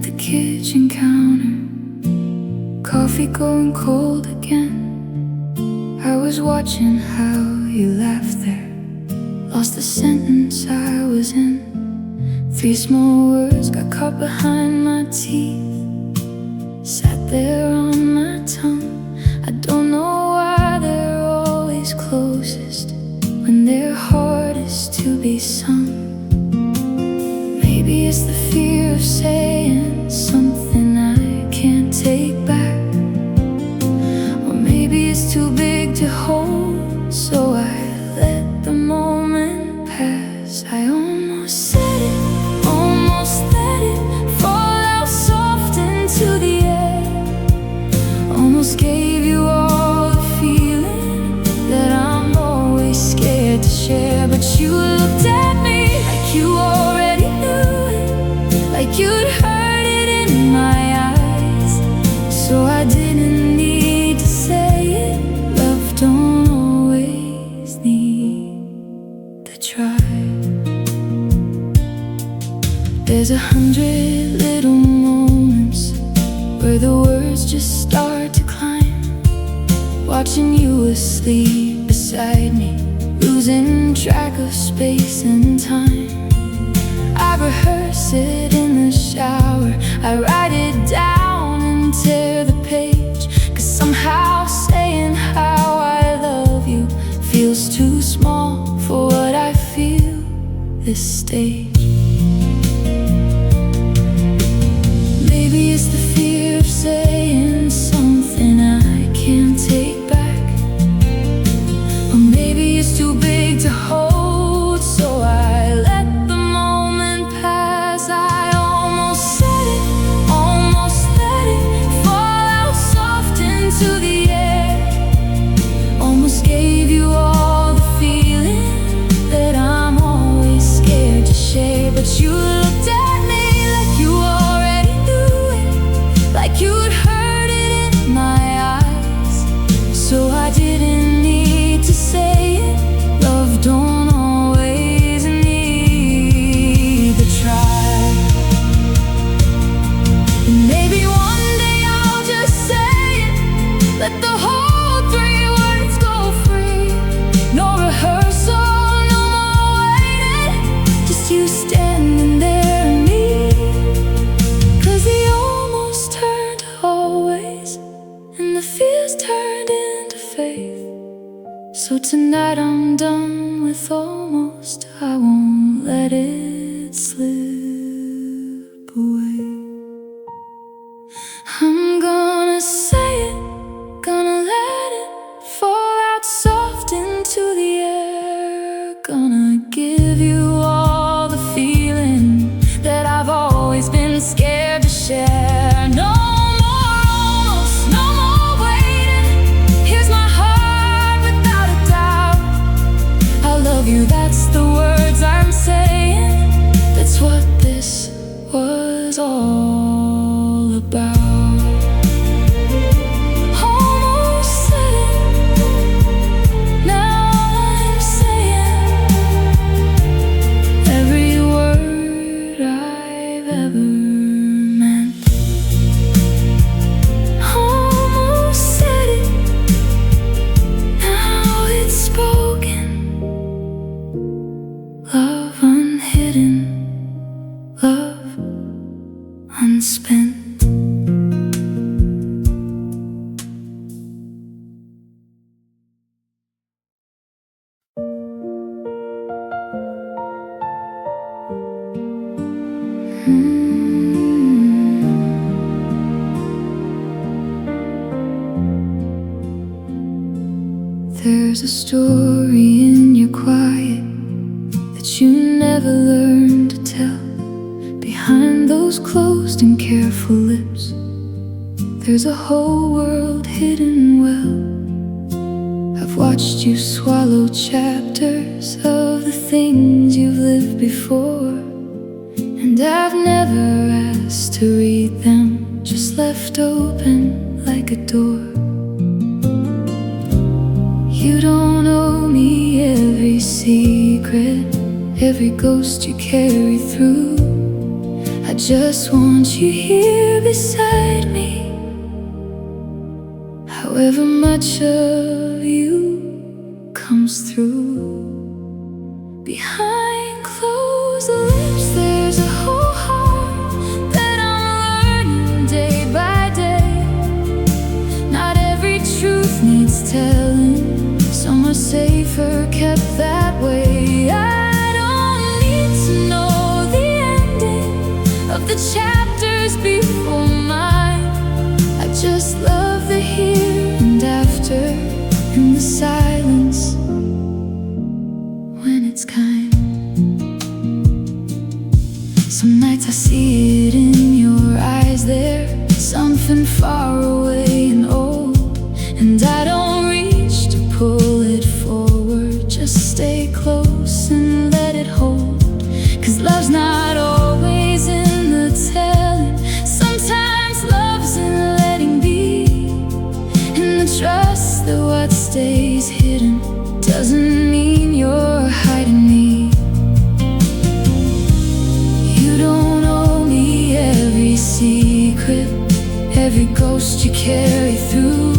the kitchen counter, coffee going cold again. I was watching how you laughed there, lost the sentence I was in. 3 small words got caught behind my teeth, sat there on my tongue. I don't know why they're always closest when they're hardest to be sung. Maybe it's the fear of saying something I can't take back, or maybe it's too big to hold, so I let the moment pass. I almost said it, almost let it fall out soft into the air, almost gave you all the feeling that I'm always scared to share. But you looked at me like you already knew it, like you'd heard it in my eyes, so I didn't need to say it. Love don't always need to try. There's 100 little moments where the words just start to climb, watching you asleep beside me, losing track of space and time. I rehearse it in the shower, I write it down and tear the page, 'cause somehow saying how I love you feels too small for what I feel this stage. Maybe it's the fear of saying something I can't take back, or maybe it's too big to hold, so I let the moment pass. I almost said it, almost let it fall out soft into the air, almost gave you all the feeling that I'm always scared to share. But you looked at me like you already knew it, like you'd heard it in my eyes, so I didn't need to say it. Love don't always need to try. And maybe one day I'll just say it, let the whole 3 words go free. No rehearsal, no more waiting, just you standing there and me. 'Cause the almost turned to always, and the fears turned into faith. So tonight I'm done with almost, I won't let it slip away. I'm gonna say it, gonna let it fall out soft into the air, gonna give you all the feeling that I've always been scared to share. No more almost, no more waiting. Here's my heart without a doubt. I love you, that's the words I'm saying. That's what this was all about. Almost said it, now I'm saying every word I've ever meant. Almost said it, now it's spoken. Love unhidden, love unspent. There's a story in your quiet that you never learned to tell. Behind those closed and careful lips, there's a whole world hidden well. I've watched you swallow chapters of the things you've lived before, and I've never asked to read them, just left open like a door. You don't owe me every secret, every ghost you carry through. I just want you here beside me. However much of you comes through. Behind closed lips there's a whole heart that I'm learning day by day. Not every truth needs telling, some are safer kept that way. I don't need to know the ending of the chapters before mine. I just love the here and after in the silence when it's kind. Some nights I see it in your eyes, there's something far away and old, and I don't reach to pull it forward, just stay close and let it hold. Cause love's not always in the telling, sometimes love's in letting be, in the trust that what stays hidden doesn't mean you're hiding me. You don't owe me every secret, every ghost you carry through.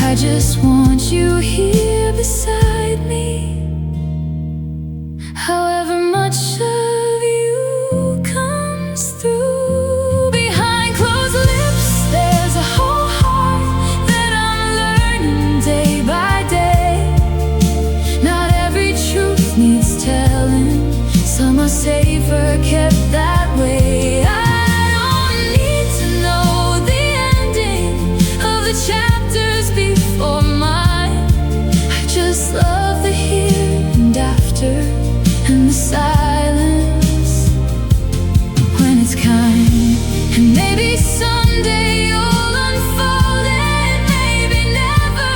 I just want you here beside me. However much of you comes through. Behind closed lips there's a whole heart that I'm learning day by day. Not every truth needs telling, some are safer kept that way. I don't need to know the ending of the chapters before mine. I just love the here and after and the silence when it's kind. And maybe someday you'll unfold it, maybe never,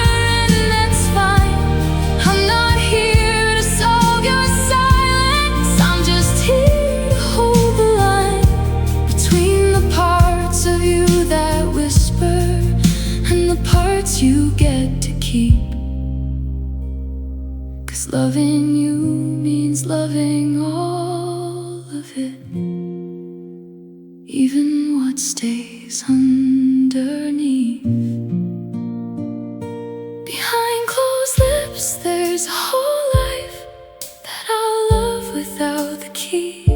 and that's fine. I'm not here to solve your silence, I'm just here to hold the line between the parts of you that whisper and the parts you get to keep. Cause loving you means loving all of it, even what stays underneath. Behind closed lips there's a whole life that I'll love without the key.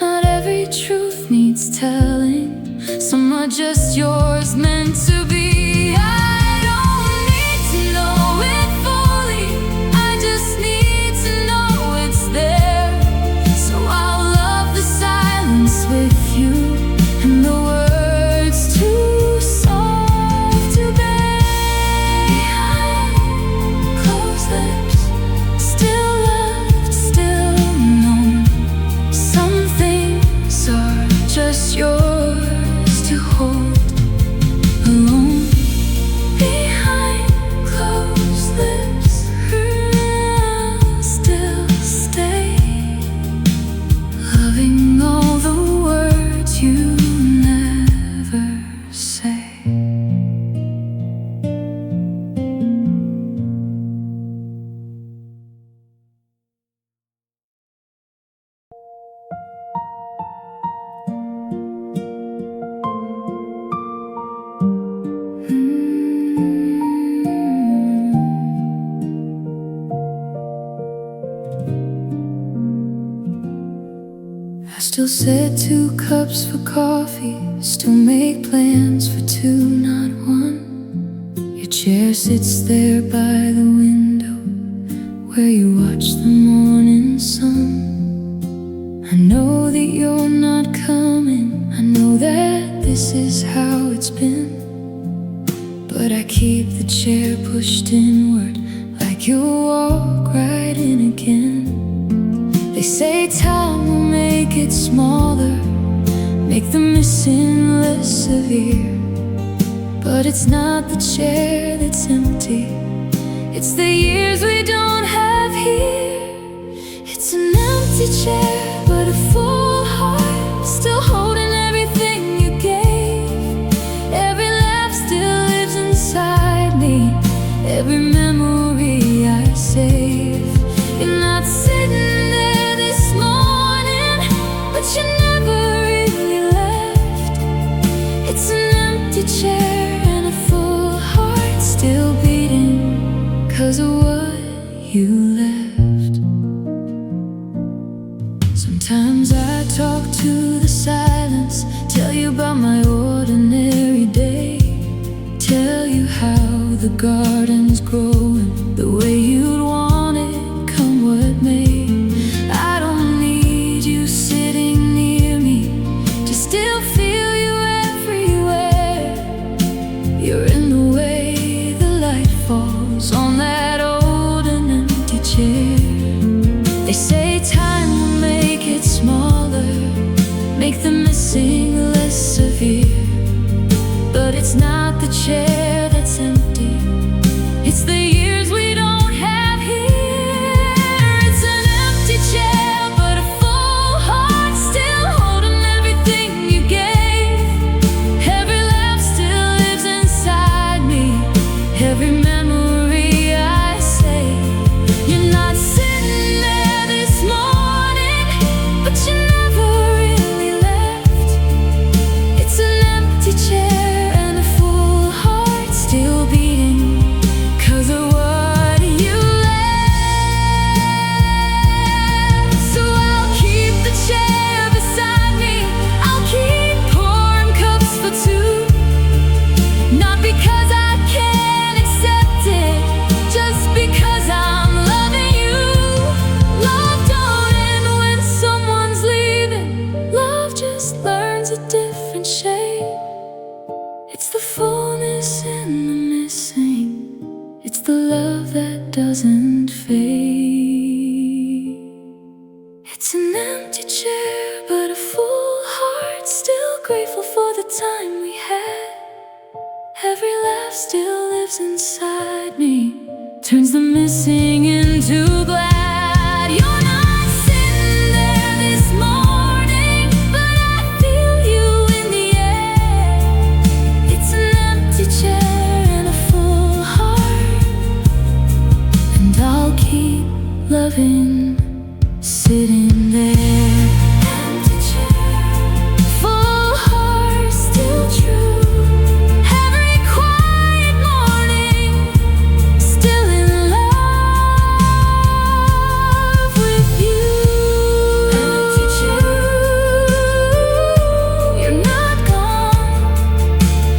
Not every truth needs telling, some are just yours meant to be. I don't need to know it fully, I just need to know it's there. So I'll love the silence with you and the words too soft to bear. Behind closed lips, still loved, still known, some things are just yours to hold alone. Behind closed lips, I'll still stay, loving all the words you never say. I still set 2 cups for coffee, still make plans for 2, not 1. Your chair sits there by the window where you watch the morning sun. I know that you're not coming, I know that this is how it's been, but I keep the chair pushed inward like you'll walk right in again. They say time will make it smaller, make the missing less severe, but it's not the chair that's empty, it's the years we don't have here. It's an empty chair, but a full heart, still holding everything you gave. Every laugh still lives inside me, every memory I save. You're not sitting there this morning, but you never the garden's growing the way you'd want it, come what may. I don't need you sitting near me to still feel you everywhere. You're in the way the light falls on that old and empty chair. They say time will make it smaller, make the missing less severe. But it's not the chair that's empty, it's the years we don't have here. It's an empty chair, but a full heart still holding everything you gave. Every laugh still lives inside me, every memory I say. You're not sitting there this morning, but you never really left. It's an empty chair, still beating 'cause of what you left. So I'll keep the chair beside me, I'll keep pouring cups for two. Not because I can't accept it, just because I'm loving you. Love don't end when someone's leaving, love just learns a different shape. It's the fullness in the missing, it's the love that doesn't fade. It's an empty chair, but a full heart, still grateful for the time we had. Every laugh still lives inside me, turns the missing into glad. You're not sitting there this morning, but I feel you in the air. It's an empty chair and a full heart, and I'll keep loving sitting there. Empty chair, full heart, still true. Every quiet morning, still in love with you. Empty chair, you're not gone,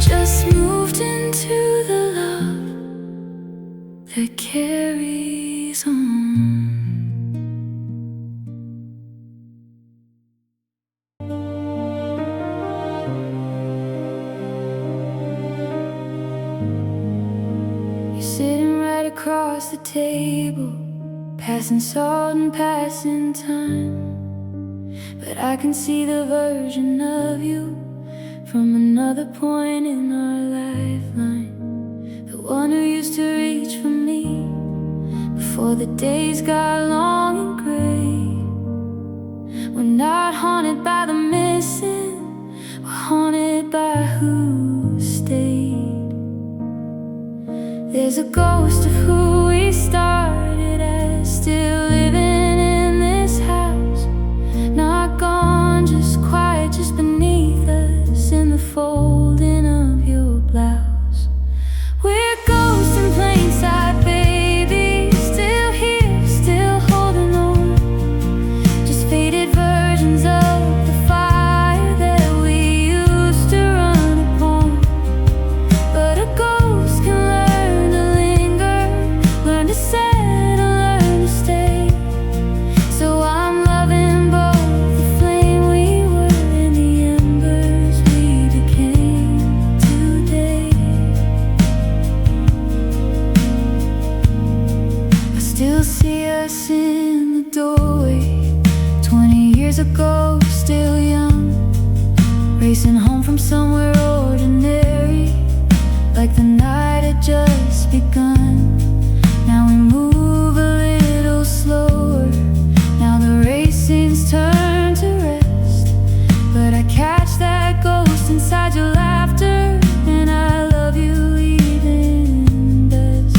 just moved into the love that carries on. You're sitting right across the table, passing salt and passing time. But I can see the version of you from another point in our lifeline. The one who used to reach for me before the days got long and gray. We're not haunted by the missing, we're haunted by who stayed. There's a ghost of who we started as, still living in this house. Not gone, just quiet, just beneath us in the folding of your blouse. We're ghosts in plain sight, baby, still here, still holding on. Just faded versions of the fire that we used to run upon. But a ghost can learn to linger, learn to settle, learn to stay. So I'm loving both the flame we were and the embers we became today. I still see us in the doorway, 20 years ago, still young, racing home from somewhere ordinary, like the night had just begun. Now we move a little slower, now the racing's turned to rest. But I catch that ghost inside your laughter, and I love you even best.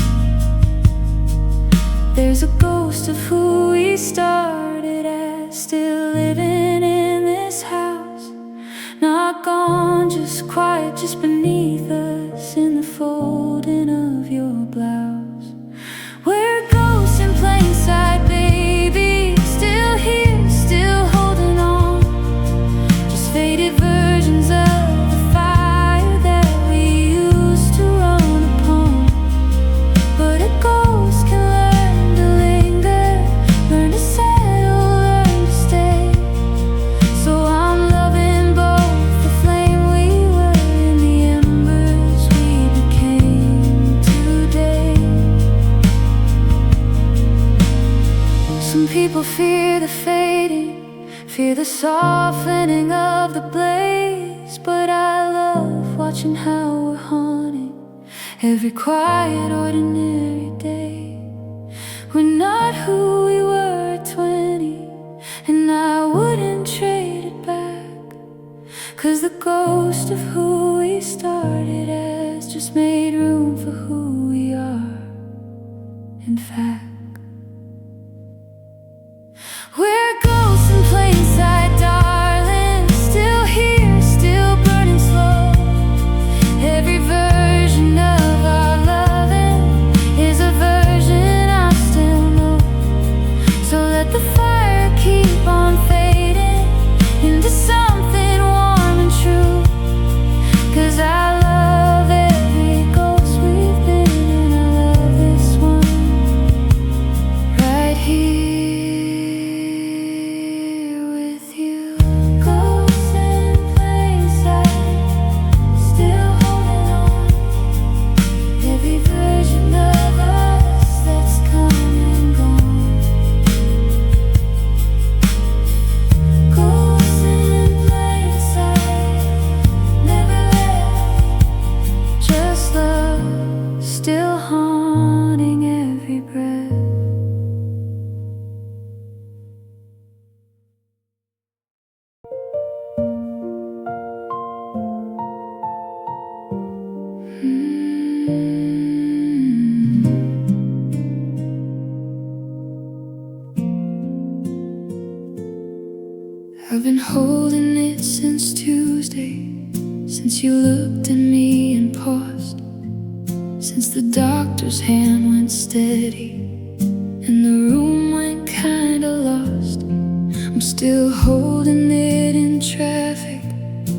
There's a ghost of who we started as, still living in this house. Not gone, just quiet, just beneath us in the folding of your blouse. We're ghosts in plain sight, baby, still here, still holding on. Just faded versions of the fire that we used to run upon. watching how we're haunting every quiet, ordinary day. We're not who we were at 20, and I wouldn't trade it back, 'cause the ghost of who we started as just made room for who we are. In fact, we're ghosts in plain sight, darling. Still here, still burning slow. Every version of our loving is a version I still know. So let the fire keep on fading into something warm and true, 'cause I love every ghost we've been, and I love this one right here with you. Ghosts in plain sight, still holding on. Every version of us that's come and gone. Ghosts in plain sight, never left, just love still haunting every breath. I've been holding it since Tuesday, since you looked at me and paused, since the doctor's hand went steady and the room went kinda lost. I'm still holding it in traffic,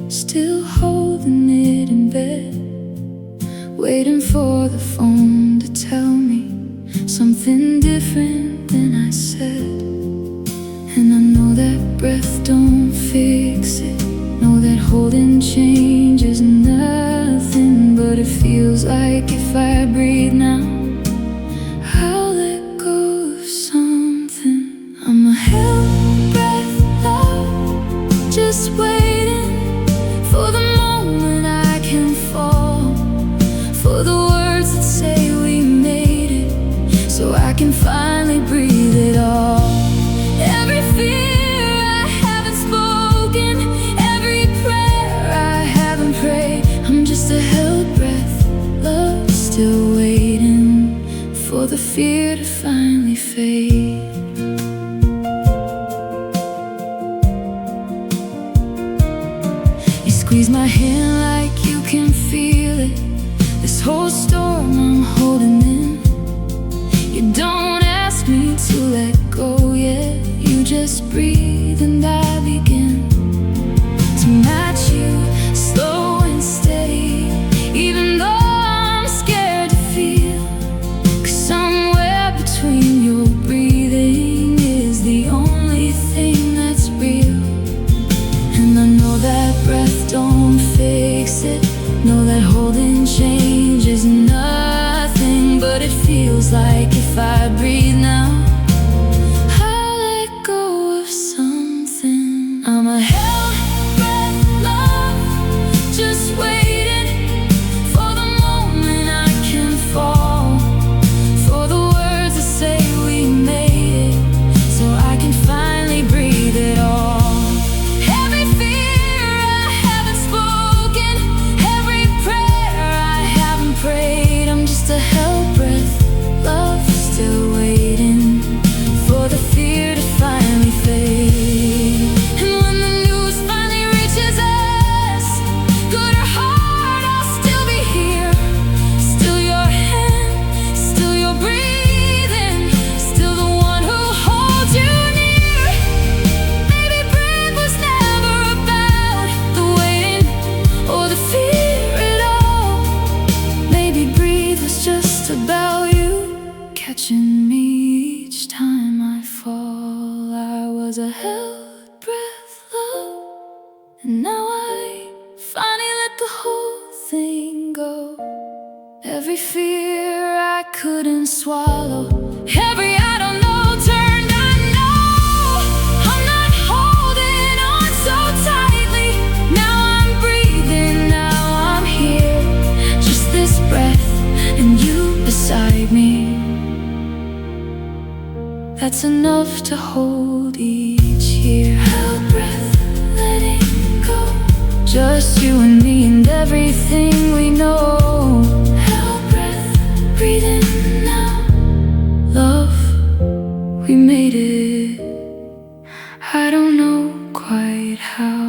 still holding it in bed, waiting for the phone to tell me something different than I said. And I know that breath don't fix it, know that holding changes nothing, but it feels like if I breathe now, I'll let go of something. I'm a held breath, love, just waiting for the moment I can fall, for the words that say we made it, so I can finally breathe it all. Every fear I haven't spoken, every prayer I haven't prayed, I'm just a held breath, love, still waiting for the fear to finally fade. You squeeze my hand like you can feel it, this whole storm I'm holding in. You don't ask me to let go yet, you just breathe and I begin to match you, slow and steady, even though I'm scared to feel, 'cause somewhere between your breathing is the only thing that's real. And I know that breath don't fix it, know that holding change is nothing, but it feels like if I breathe now, I'll let go of something. I'm a held breath, love, just waiting for the moment I can fall, for the words that say we made it, so I can finally breathe it all. Every fear I haven't spoken, every prayer I haven't prayed, I'm just a held breath, love, still waiting for the fear to finally fade. And when the news finally reaches us, good or hard, I'll still be here, still your hand, still your breathing, still the one who holds you near. Maybe breathe was never about the waiting or the fear at all. Maybe breathe was just about you catching me each time I fall. I was a held breath, love, and now I finally let the whole thing go. Every fear I couldn't swallow, every I don't know turned I know. I'm not holding on so tightly, now I'm breathing, now I'm here. that's enough to hold each year. Held breath, letting go, just you and me and everything we know. Held breath, breathing now. Love, we made it. I don't know quite how.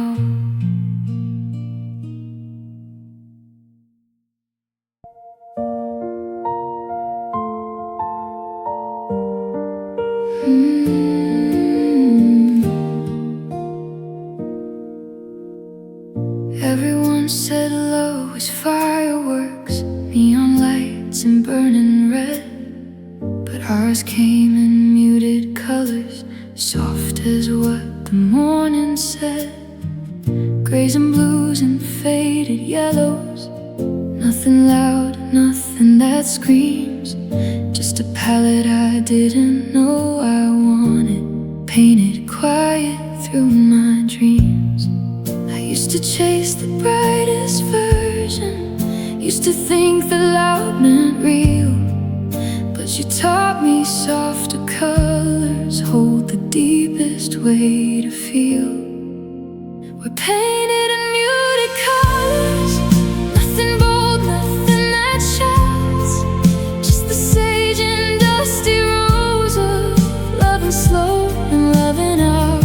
Everyone said love was fireworks, neon lights and burning red. But ours came in muted colors, soft as what the morning said. Grays and blues and faded yellows, nothing loud, nothing that screams. Just a palette I didn't know I wanted, painted quiet through my dreams. I used to chase the brightest version, used to think the loud meant real. But you taught me softer colors hold the deepest way to feel. We're painted in muted colors, nothing bold, nothing that shouts. Just the sage and dusty rose of loving slow and loving out.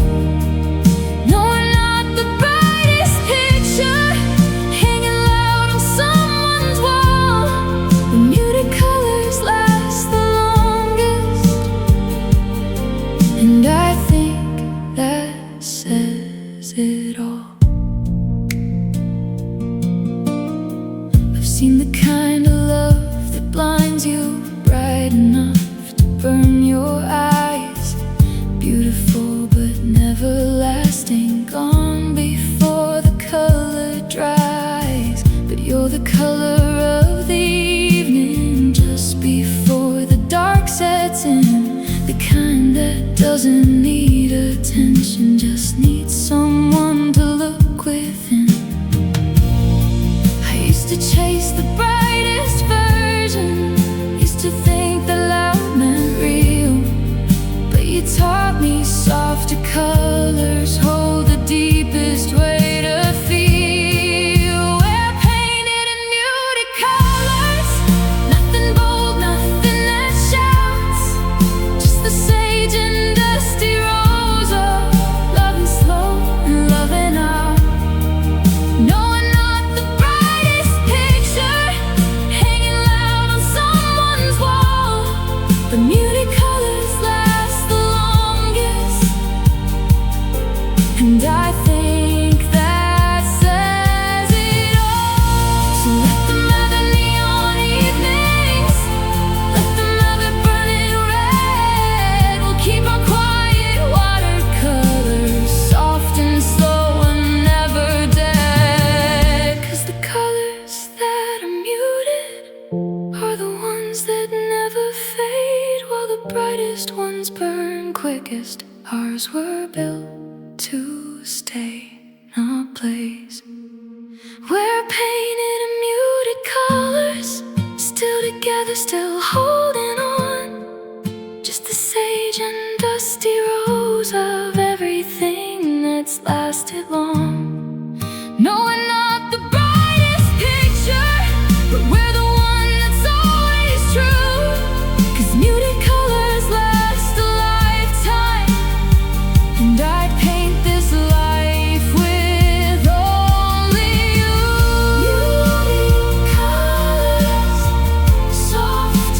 No, we're not the brightest picture hanging loud on someone's wall. The muted colors last the longest, and I think that says it all. I've seen the kind of love that blinds you, bright enough to burn your eyes. Beautiful but never lasting, gone before the color dries. But you're the color of the evening, just before the dark sets in. The kind that doesn't need attention, just needs someone to look within. I used to chase the brightest version, used to think that loud meant real. But you taught me softer colors hold the deepest way to feel. We're painted in muted colors, nothing bold, nothing that shouts. Just the sage and dusty rose of loving slow and loving out. No, we're not the brightest picture hanging loud on someone's wall. The muted colors last the longest, and I think that says it all. So let them have the neon evenings, let them have it burning red. We'll keep our quiet watercolors, soft and slow and never dead. 'Cause the colors that are muted are the ones that never fade, while the brightest ones burn quickest. Ours were built to stay, not blaze. We're painted in muted colors, still together, still holding on. Just the sage and dusty rose of everything that's lasted long. No, we're not the brightest picture, but we're the one that's always true. 'Cause muted colors last a lifetime, and I'd paint this life with only you. Muted colors, soft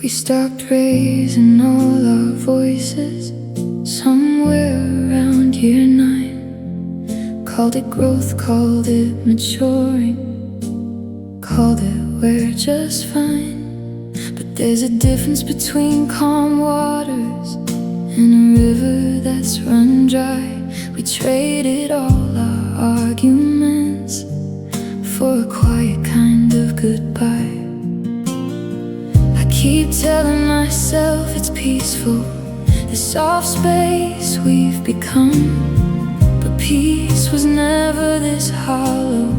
We stopped raising all our voices somewhere around year 9. Called it growth, called it maturing, called it we're just fine. But there's a difference between calm waters and a river that's run dry. We traded all our arguments for a quiet kind of goodbye. I keep telling myself it's peaceful, the soft space we've become. But peace was never this hollow,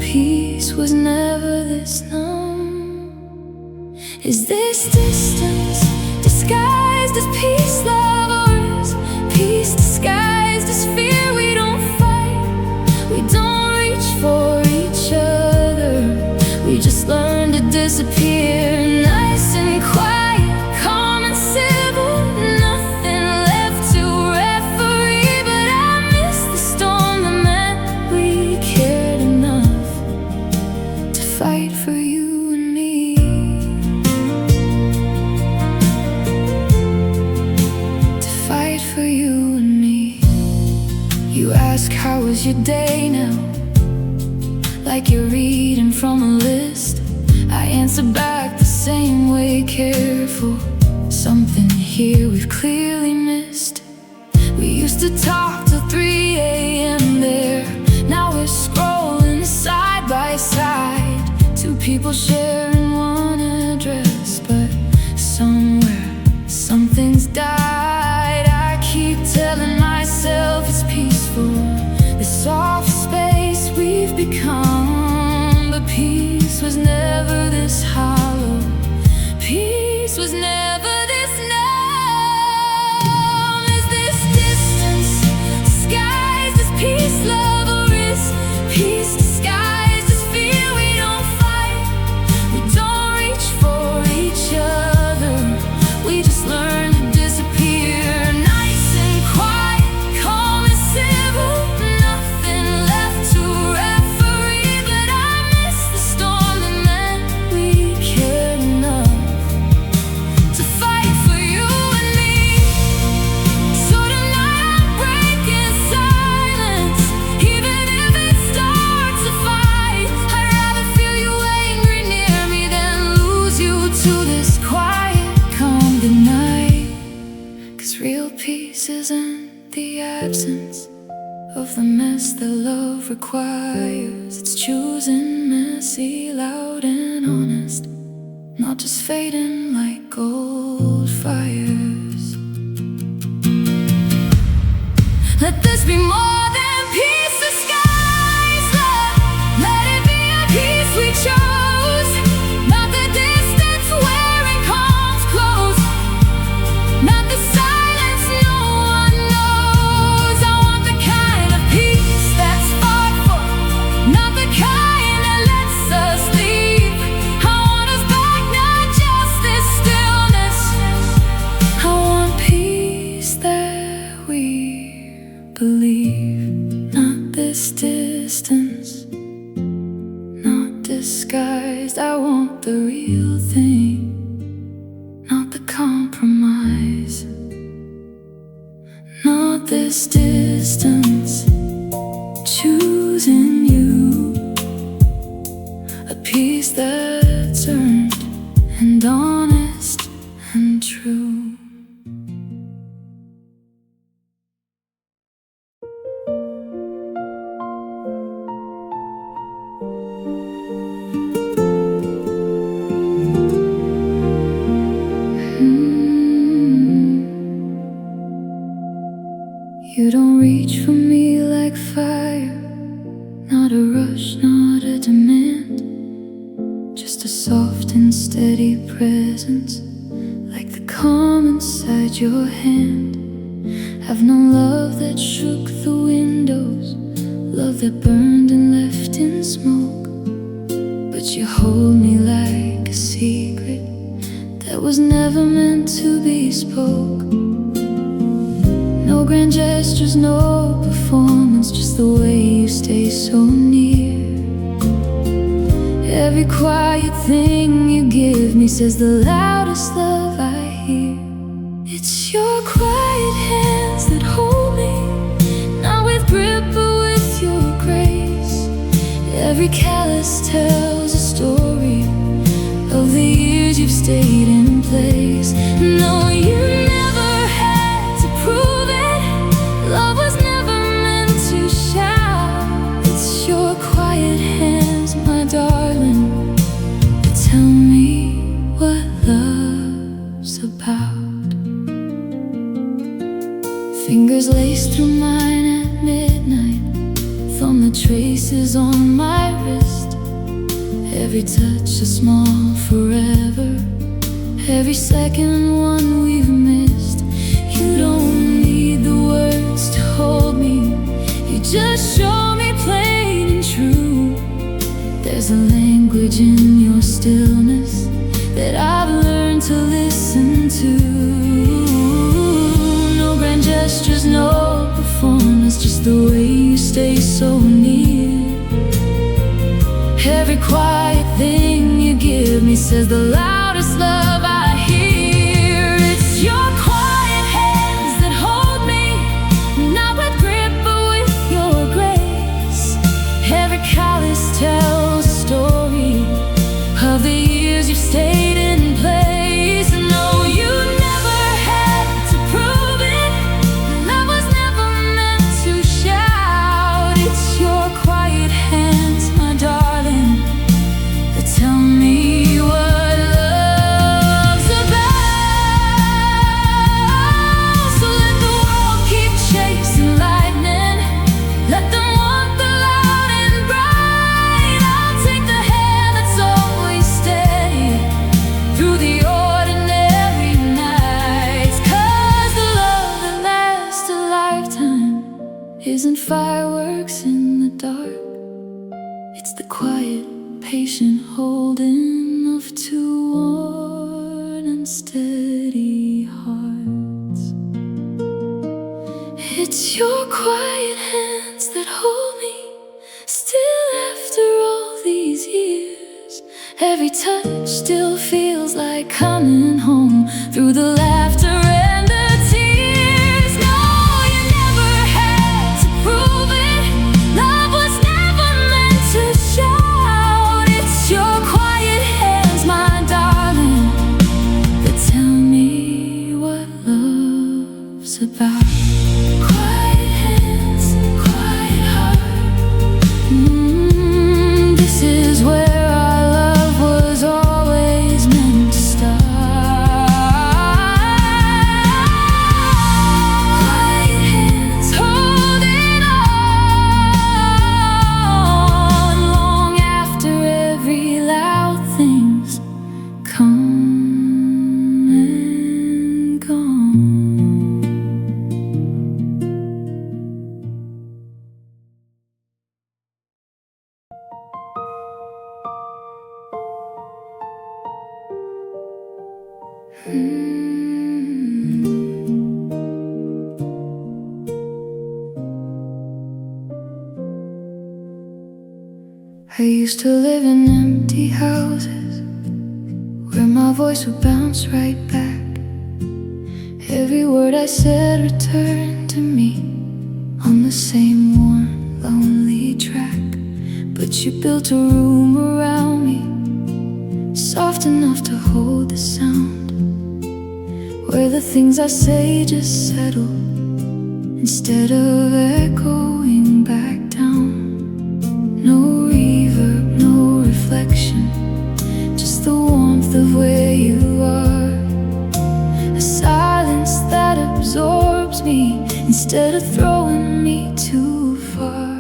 peace was never this numb. Is this distance disguised as peace, love, or is peace disguised as fear? We don't fight, we don't reach for each other, we just learn to disappear. Nice and quiet, calm and civil, nothing left to referee. But I miss the storm that meant we cared enough to fight for you and me. To fight for you and me. You ask, how was your day now? Like you're reading from a list. I answer back the same way, careful. Something here we've clearly missed. We used to talk till 3 a.m. there. Now we're scrolling side by side. Two people sharing one address, but somewhere something's died. I keep telling myself it's peaceful, the soft space we've become. But peace was never this hollow, peace was never this numb. Is this distance disguised as peace, love, or is peace disguised as fear? We don't fight, we don't reach for each other, we just learn to disappear. Nice and quiet, calm and civil, nothing left to referee. But I miss the storm that meant we cared enough to fight for you and me. So tonight I'm breaking silence, even if it starts a fight. I'd rather feel you angry near me than lose you to this quiet, calm goodnight. 'Cause real peace isn't the absence of the mess that love requires. It's choosing messy, loud and honest, not just fading like gold fires. Let this be more than peace disguised love. Let it be a peace we chose, not the distance wearing palms close, not the silence no one knows. I want the kind of peace that's fought for, not the kind that lets us leave. I want us back, not just this stillness. I want peace that we believe, not this distance, not disguised. I want the real thing, not the compromise. Not this distance, choosing you, a peace that's earned and honest and true. You don't reach for me like fire, not a rush, not a demand, just a soft and steady presence, like the calm inside your hand. I've known love that shook the windows, love that burned and left in smoke. But you hold me like a secret that was never meant to be spoke. No grand gestures, no performance, just the way you stay so near. Every quiet thing you give me says the loudest love I hear. It's your quiet hands that hold me, not with grip but with your grace. Every callus tells a story of the years you've stayed in place. No, you never had to prove it. Love was never meant to shout. It's your quiet hands, my darling, that tell me what love's about. Fingers laced through mine at midnight, thumb the traces on my wrist. Every touch a small forever, every second one we've missed. You don't need the words to hold me, you just show me plain and true. There's a language in your stillness that I've learned to listen to. No grand gestures, no performance, just the way you stay so near. Every quiet thing you give me says the loudest love I hear. It's your quiet hands that hold me, not with grip but with your grace. Every callus tells a story of the years you've stayed in place. No, you never had to prove it. Love was never meant to shout. It's your quiet hands, my darling, that tell me what love's about. So let the world keep chasing lightning, let them want the loud and bright. I'll take the hand that's always steady through the ordinary nights. 'Cause the love that lasts a lifetime isn't fireworks in the dark. It's the quiet, patient holding of two worn and steady hearts. It's your quiet hands that hold me, still after all these years. Every touch still feels like coming home through the laughter and the tears. No, you never had to prove it. Love was never meant to shout. It's your quiet hands, my darling, that tell me what love's about. Quiet hands, quiet heart. This is where our love was always meant to start. Quiet hands holding on long after every loud thing's come and gone. I used to live in empty houses where my voice would bounce right back. Every word I said returned to me on the same warm, lonely track. But you built a room around me, soft enough to hold the sound, where the things I say just settle instead of echoing back down. No reverb, no reflection, just the warmth of where you are. A silence that absorbs me instead of throwing me too far.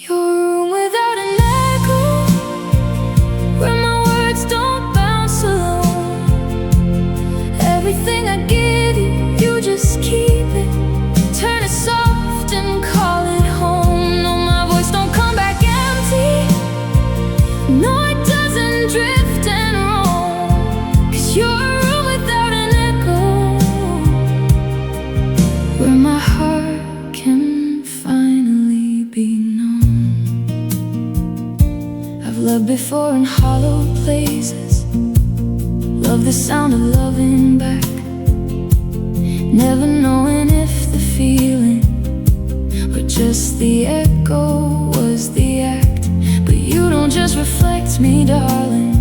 Your room without an echo, where my words don't bounce alone. Everything I give you, you just keep it. Turn it soft and call it home. No, my voice don't come back empty. No, it doesn't drift and roam. 'Cause you're a room without an echo, where my heart can loved before in hollow places, love the sound of loving back, never knowing if the feeling or just the echo was the act. But you don't just reflect me, darling,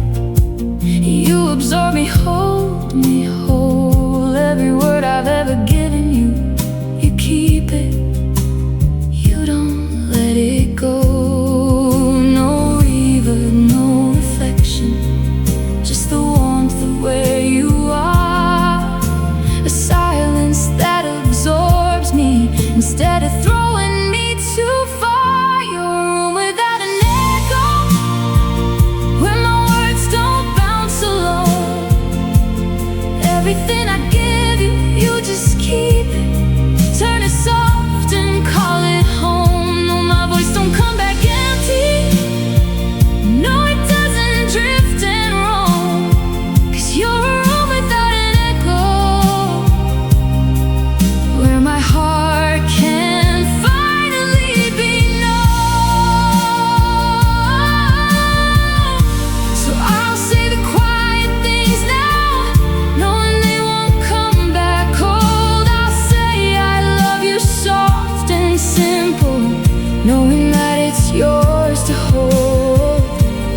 you absorb me, hold me whole. Every word I've ever given you, you keep it, you don't let it go. No reverb, no reflection, just the warmth of where you are. A silence that absorbs me instead of throwing me too far. Your room without an echo, where my words don't bounce alone. Everything I give you, you just keep it. Turn it soft and call it home. No, my voice don't come back empty. No, it doesn't drift and roam. 'Cause you're a room without an echo, where my heart can finally be known. So I'll say the quiet things now, knowing they won't come back cold. I'll say I love you soft and simple, knowing that it's yours to hold.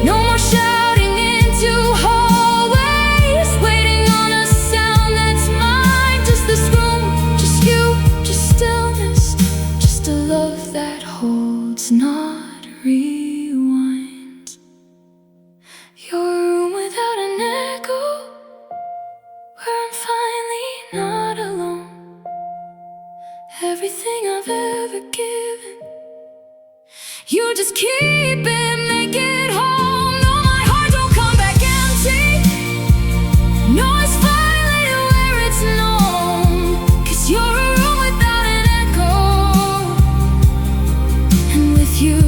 No more shouting into hallways, waiting on a sound that's mine. Just this room, just you, just stillness, just a love that holds, not rewinds. Your room without an echo, where I'm finally not alone. Everything I've ever given, you just keep it, make it home. No, my heart don't come back empty. No, it's finally where it's known. 'Cause you're a room without an echo, and with you,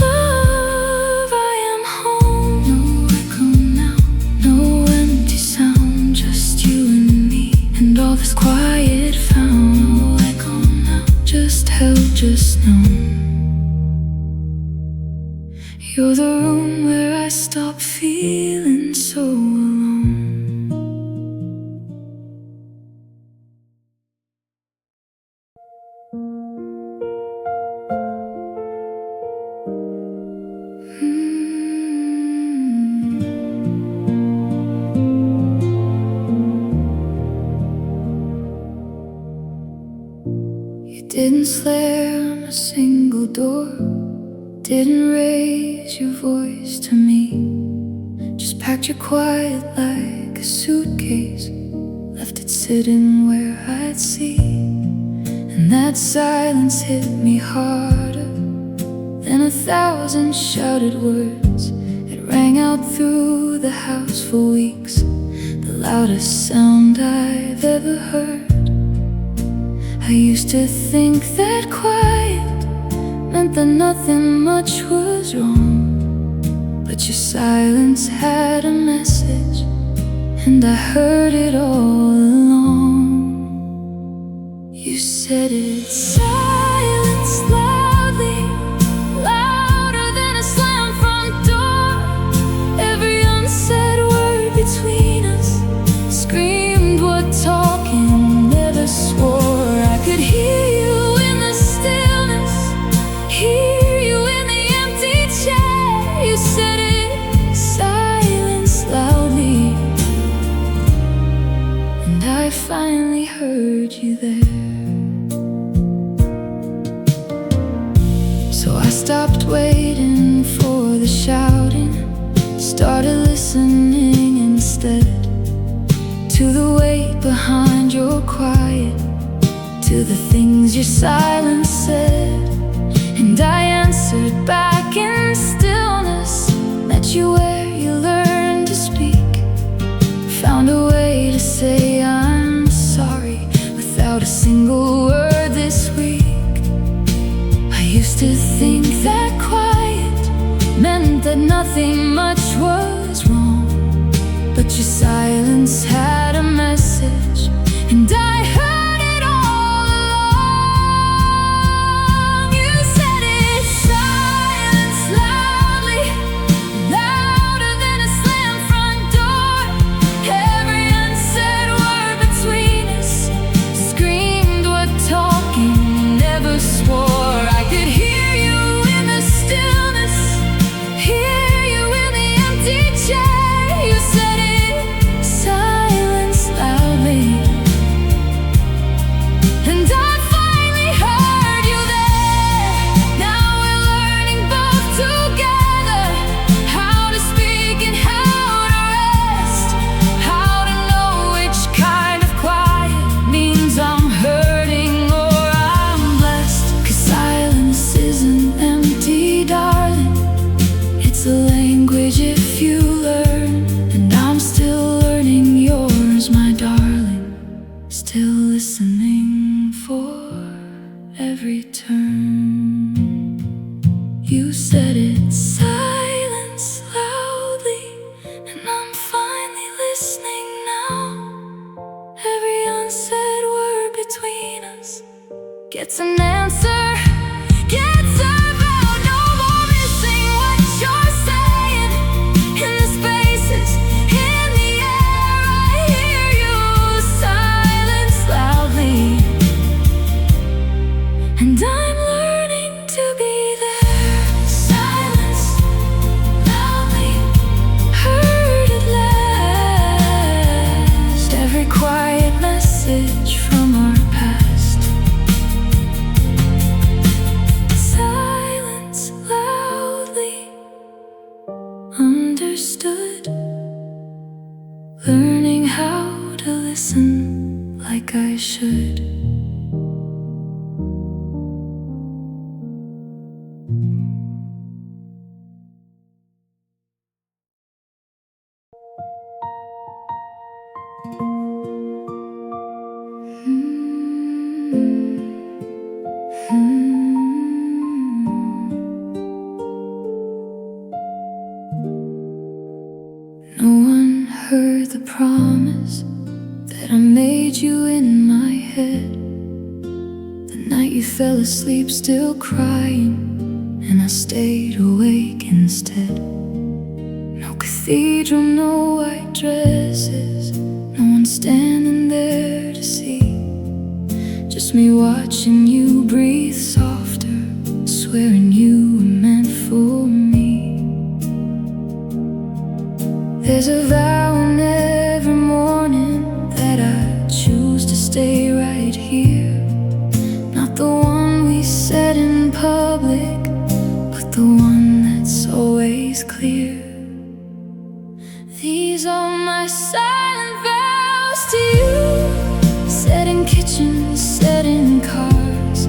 love, I am home. No echo now, no empty sound, just you and me, and all this quiet found. No echo now, just held, just known. You're the room where I stop feeling so alone. You didn't slam a single door, didn't raise your voice to me, just packed your quiet like a suitcase, left it sitting where I'd see. And that silence hit me harder than 1,000 shouted words. It rang out through the house for weeks, the loudest sound I've ever heard. I used to think that quiet meant that nothing much was wrong, but your silence had a message, and I heard it all along. You said it's silence loudly, louder than a slammed front door. Every unsaid word between us screamed what talking never swore. I could hear you in the stillness, hear you in the empty chair. You said it, silence loudly, and I finally heard you there. So I stopped waiting for the shouting, started listening instead to the weight behind your quiet, to the things your silence said. And I answered back in stillness, met you where you learned to speak, found a way to say I'm sorry without a single word this week. I used to think that quiet meant that nothing much was wrong, but your silence had a message, and I heard it all along. You said it's silence loudly, every turn. You said it, silence loudly, and I'm finally listening now. Every unsaid word between us gets an answer, gets a vow. No more missing what you're saying in the spaces, in the air. I hear you, silence loudly, and I'm learning to be there. Silence loudly, heard at last. Every quiet message from our past. Silence loudly, understood. Learning how to listen like I should. No one heard the promise that I made you in my head. The night you fell asleep still crying, and I stayed awake instead. No cathedral, no white dresses, no one standing there to see. Just me watching you breathe softer, swearing you were meant for me. There's a vow in every morning that I choose to stay right here. Not the one we said in public, but the one that's always clear. These are my silent vows to you, set in kitchens, set in cars.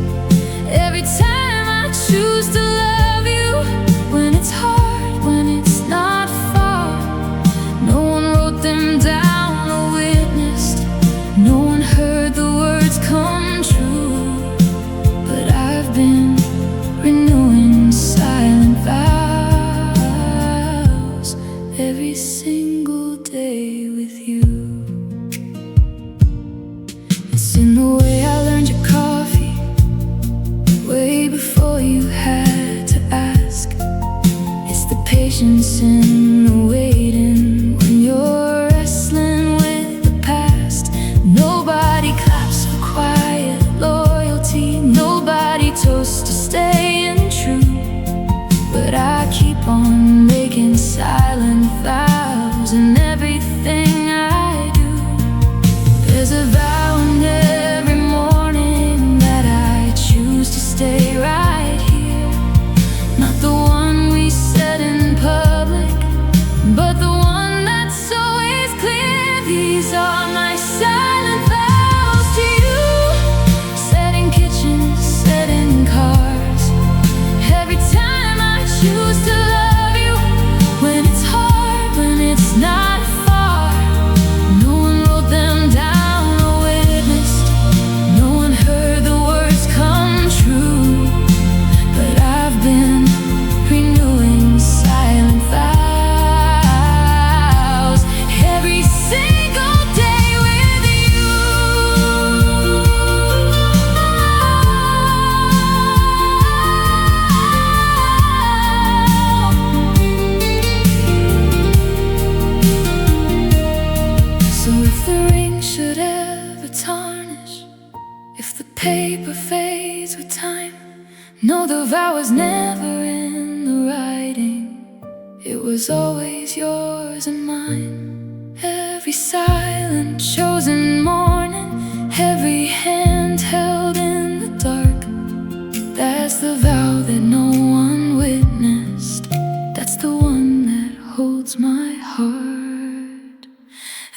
Every time I choose to love you, when it's hard, when it's not far. No one wrote them down or witnessed, no one heard the words come true. But I've been renewing silent vows every single day with you. It's in the way I learned your coffee, way before you had to ask. It's the patience in the waiting when you're wrestling with the past. Nobody claps for quiet loyalty, nobody toasts to staying true. But I keep on making silent vows in everything I do. There's a vow in every morning that I choose to stay right here. Not the one we said in public, but the one that's always clear. These are my silent vows to you, set in kitchens, set in cars. Every time I choose to love you, when it's hard, when it's not far. No one wrote them down or witnessed, no one heard the words come true. But I've been renewing silent vows every single day with you. So if the ring should ever tarnish, if the paper fades with time, no, the vow was never in the writing. It was always yours and mine. Every silent chosen morning, every hand held in the dark. That's the vow that no one witnessed. That's the one that holds my heart.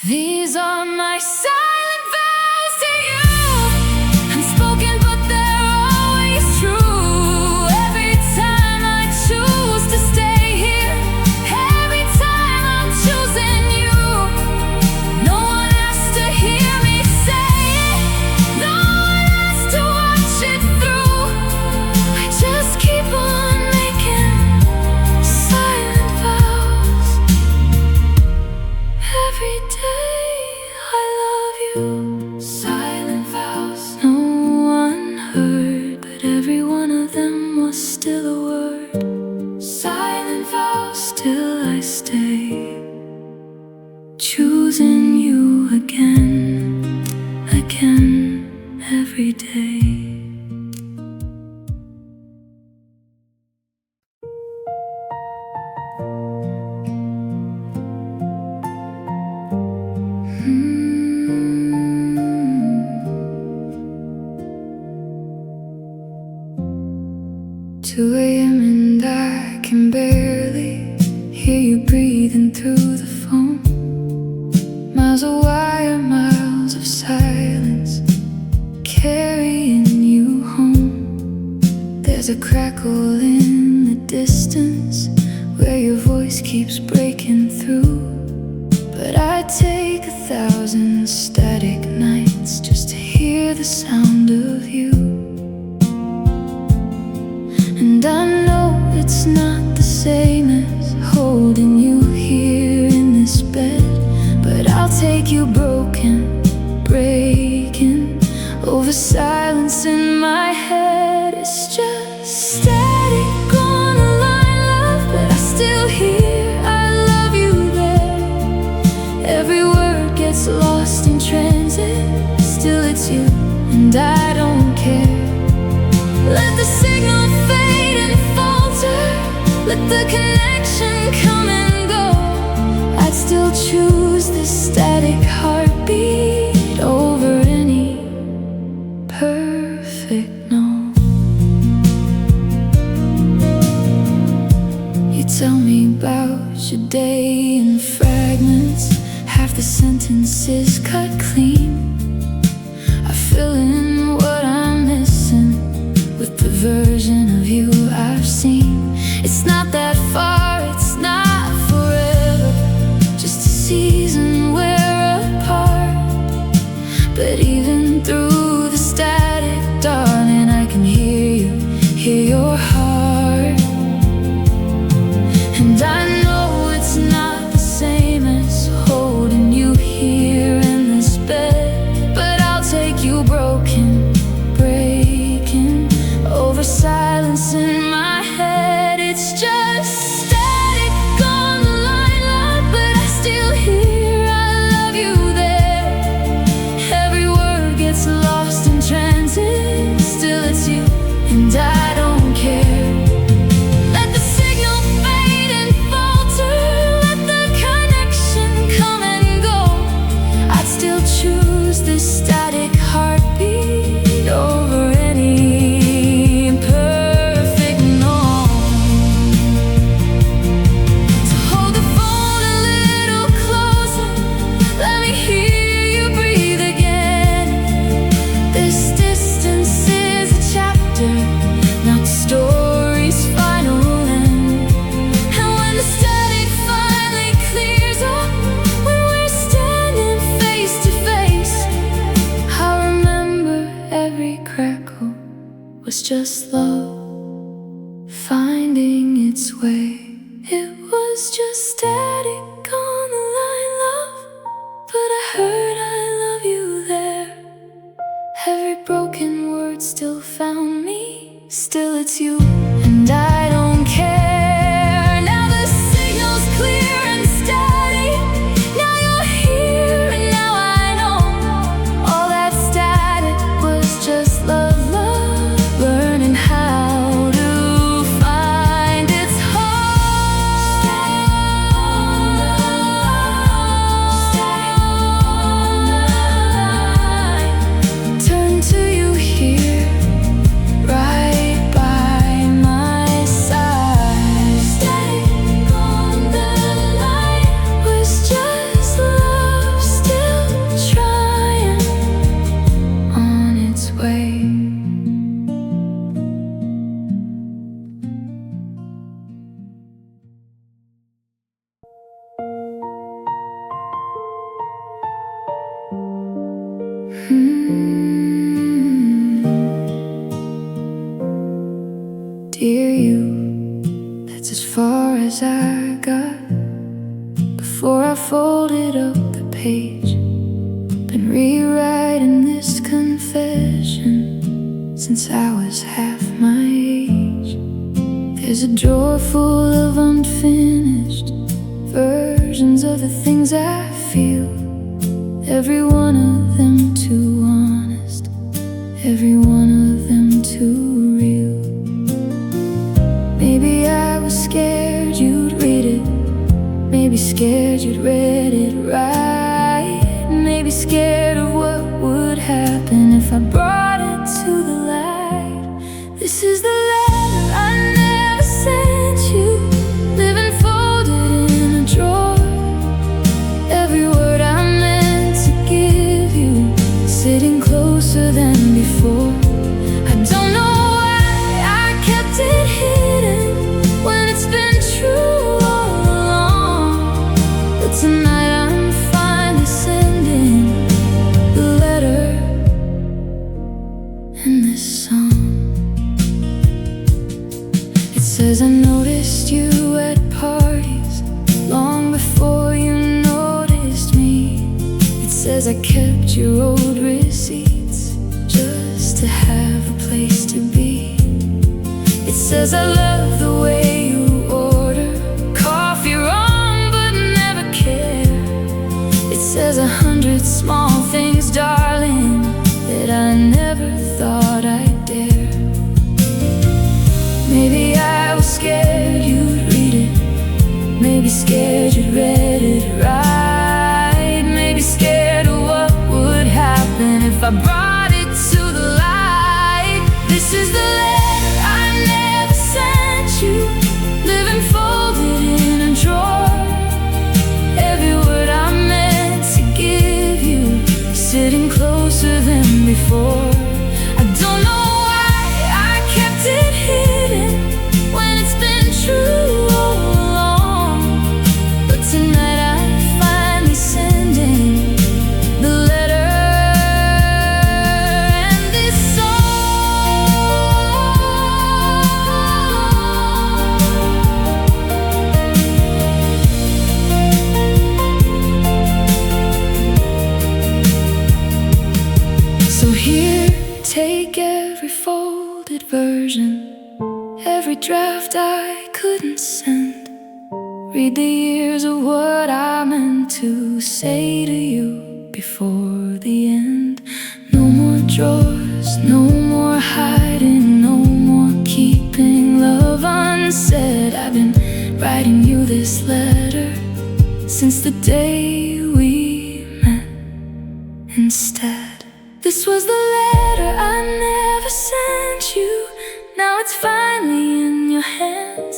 These are my silent vows to you, unspoken but they're always true. Every time I choose to stay here, every time I'm choosing you. No one has to hear me say it, no 2 a.m. and I can barely hear you breathing through the phone. Miles of wire, miles of silence, carrying you home. There's a crackle in the distance where your voice keeps breaking through. But I'd take 1,000 static nights just to hear the sound of you. And I know it's not the same as holding you here in this bed, but I'll take you broken, breaking over silence in my head. It's just static on a line, love, but I still hear I love you there. Every word gets lost in transit, still it's you, and I don't care. Let the signal fade and falter, let the connection come and go. I'd still choose this static heartbeat over any perfect no. You tell me about your day in fragments, half the sentences cut clean. I fill in what I'm missing with the version of you I've seen. It's not that far, it's not forever, just a season we're apart. But even through the static, darling, I can hear your heart. And I know it's not the same as holding you here in this bed, but I'll take you broken, breaking over silence in my head. It's just static on the line, love, but I still hear I love you there. Every word gets lost in transit, still it's you, and I don't care. Let the signal fade and falter, let the connection come and go. I'd still choose this static heartbeat over any perfect no. So hold the phone a little closer, let me hear you breathe again. This distance is a chapter, not the story's final end. And when the static finally clears up, when we're standing face to face, I remember every crackle was just love finding its way. It was just static on the line, love, but I heard I love you there. Every broken word still found me, still it's you, and I don't care. Now the signal's clear and steady, now you're here and now I know. All that static was just love, love, learning how to find its heart. Turn to you here, right by my side. Static on the line was just love, still trying on its way. Dear you, that's as far as I got before I folded up the page. Been rewriting this confession since I was half my age. There's a drawer full of unfinished versions of the things I feel, every one of them too honest, every one of them too real. Maybe I was scared you'd read it, maybe scared you'd read it right, maybe scared of what would happen if I brought it to the light. This is the letter I says I kept your old receipts just to have a place to be. It says I love the way you order coffee wrong but never care. It says 100 small things, darling, that I never thought I'd dare. Maybe I was scared you'd read it, maybe scared you'd read it right, maybe scared of what would happen if I brought it to the light. This is the letter I never sent you, living folded in a drawer. Every word I meant to give you, sitting closer than before. I don't know why I kept it hidden when it's been true all along, but tonight I'm finally sending the letter and this song. So here, take every folded version, every draft I couldn't send. Read the years of what I meant to say to you before the end. No more drawers, no more hiding, no more keeping love unsaid. I've been writing you this letter since the day we met. Instead, this was the letter I never sent you. Now it's finally in your hands.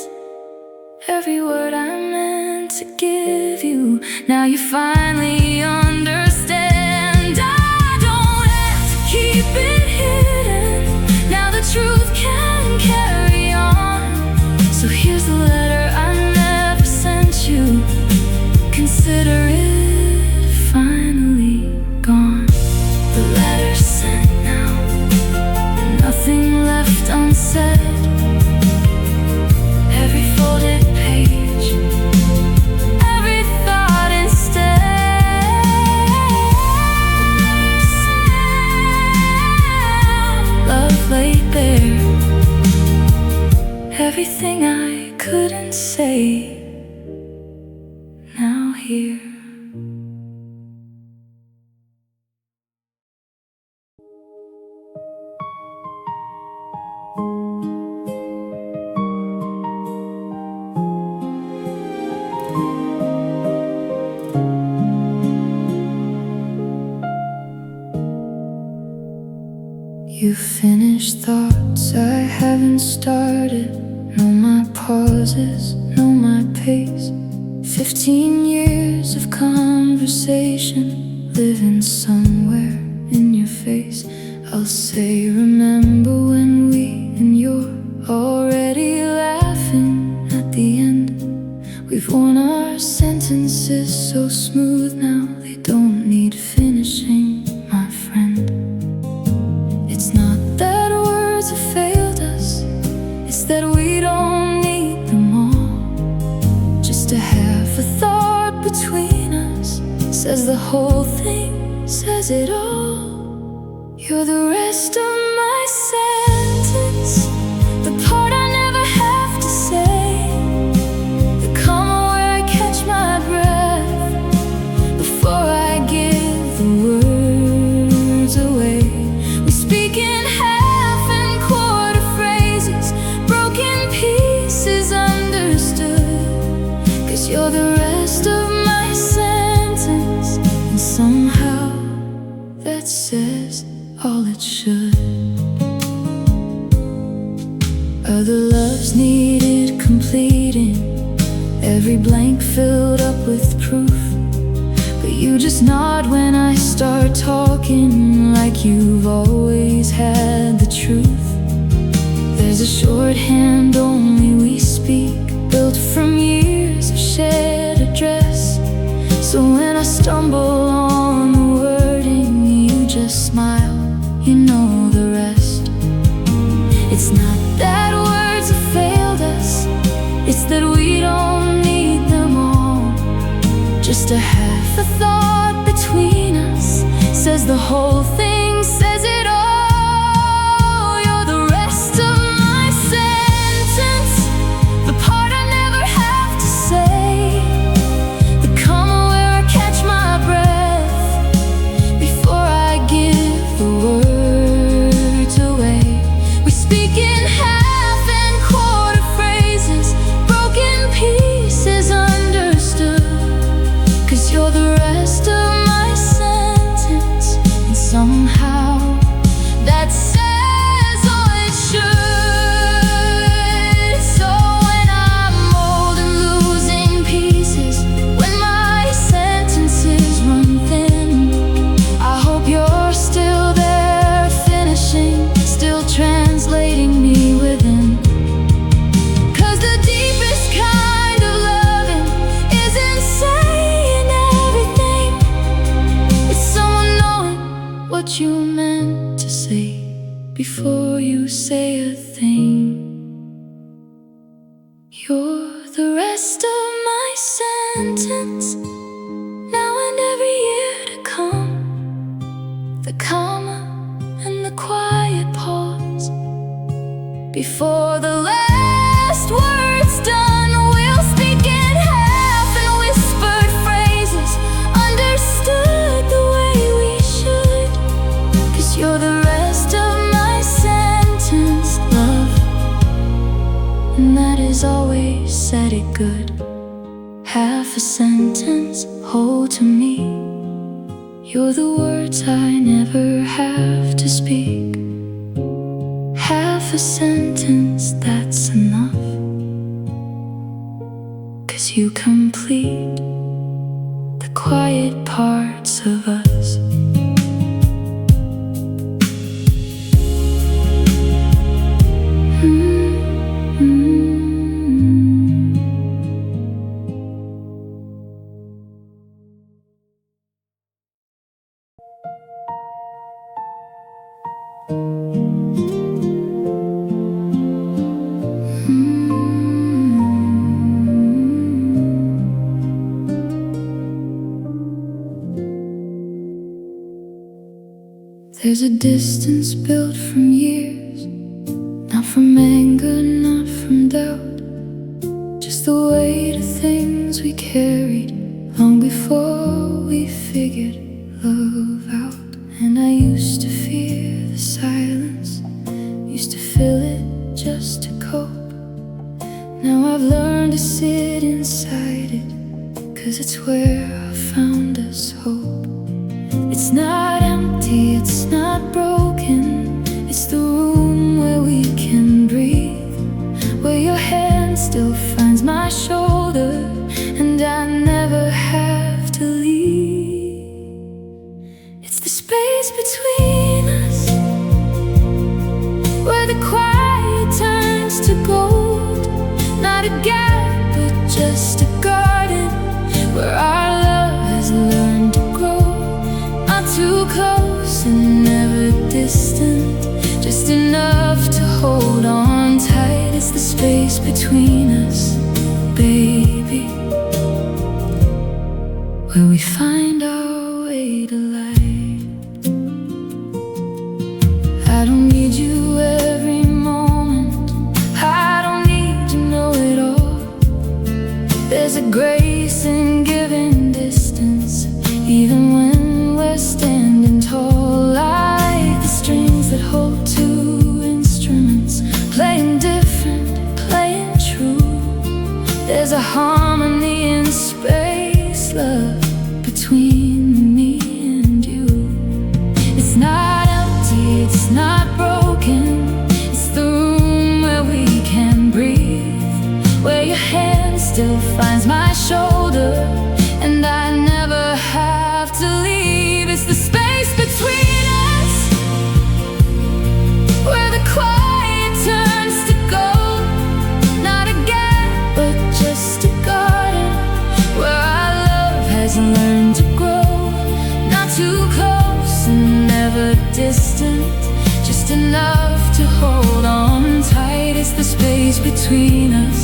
Every word I meant to give you, now you finally understand. I don't have to keep it hidden, now the truth can carry on. So here's the letter I never sent you, consider it finally gone. The letter's sent now, nothing left unsaid. Every folded page, every thought instead. Love laid bare, everything I couldn't say, now here. You finished thoughts I haven't started. Know my pauses, know my pace. 15 years of conversation, living somewhere in your face. I'll say remember when we, and you're already laughing at the end. We've worn our sentences so smooth now, they don't need finishing, my friend. It's not that words have failed us, it's that we don't need them all. Just to have a thought between us says the whole thing, says it all. You're the rest of my sentence, the part I never have to say, the comma where I catch my breath before I give the words away. We speak in half and quarter phrases, broken pieces understood, 'cause you're the rest of my sentence, and somehow that says all it should. Other loves needed completing, every blank filled up with proof, but you just nod when I start talking, like you've always had the truth. There's a shorthand only we speak, built from years of shared address. So when I stumble on the wording, you just smile, you know the rest. It's not that words have failed us, it's that we don't need them all. Just a half a thought between us the whole thing says it all. You're the rest of my sentence, the part I never have to say, the comma where I catch my breath before I give the words away. We speak in half and quarter phrases, broken pieces understood, 'cause you're the rest of my sentence, and somehow that says all it should. So when I'm old and losing pieces, when my sentences run thin, I hope you're still there, finishing, still translating me within. 'Cause the deepest kind of loving isn't saying everything, it's someone knowing what you meant to say before you say a thing. You're the rest of my sentence, now and every year to come, the comma and the quiet pause before the last word's done. We'll speak in half and whispered phrases, understood the way we should, 'cause you're the rest of my sentence, love, and that is always said it good. Half a sentence, hold to me, you're the words I never have to speak. Half a sentence, that's enough, 'cause you complete the quiet parts of us. There's a distance built from years, not from anger, not from doubt, just the weight of things we carried long before we figured love out. And I used to fear the silence, used to fill it just to cope. Now I've learned to sit inside it, 'cause it's where I found us hope. It's not empty, it's not broken, it's the room where we can breathe, where your hand still finds my shoulder and I never have to leave. It's the space between us, where the quiet turns to gold, not a gap but just a garden, where our love has learned to grow. Not too close and never distant, just enough to hold on tight. It's the space between us, baby, where we find our way to light. I don't need you every moment, I don't need to know it all. There's a grace in giving distance, even when we're standing tall, like the strings that hold two instruments, playing different, playing true. There's a harmony in space, love, between me and you. It's not empty, it's not broken, it's the room where we can breathe, where your hand still finds my shoulder and I never have to leave. It's the space between us, where the quiet turns to gold, not a gap but just a garden, where our love has learned to grow. Not too close and never distant, just enough to hold on tight. It's the space between us,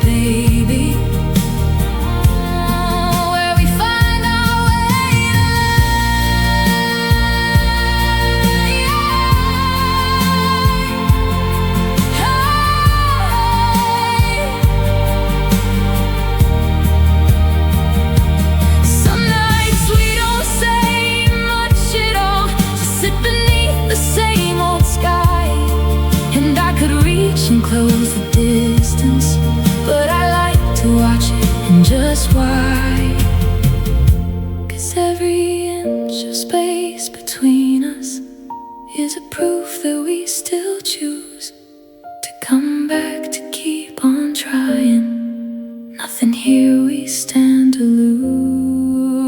baby, where we find our way to life. and close the distance, but I like to watch it. And just why? 'Cause every inch of space between us is a proof that we still choose to come back, to keep on trying. Nothing here we stand to lose.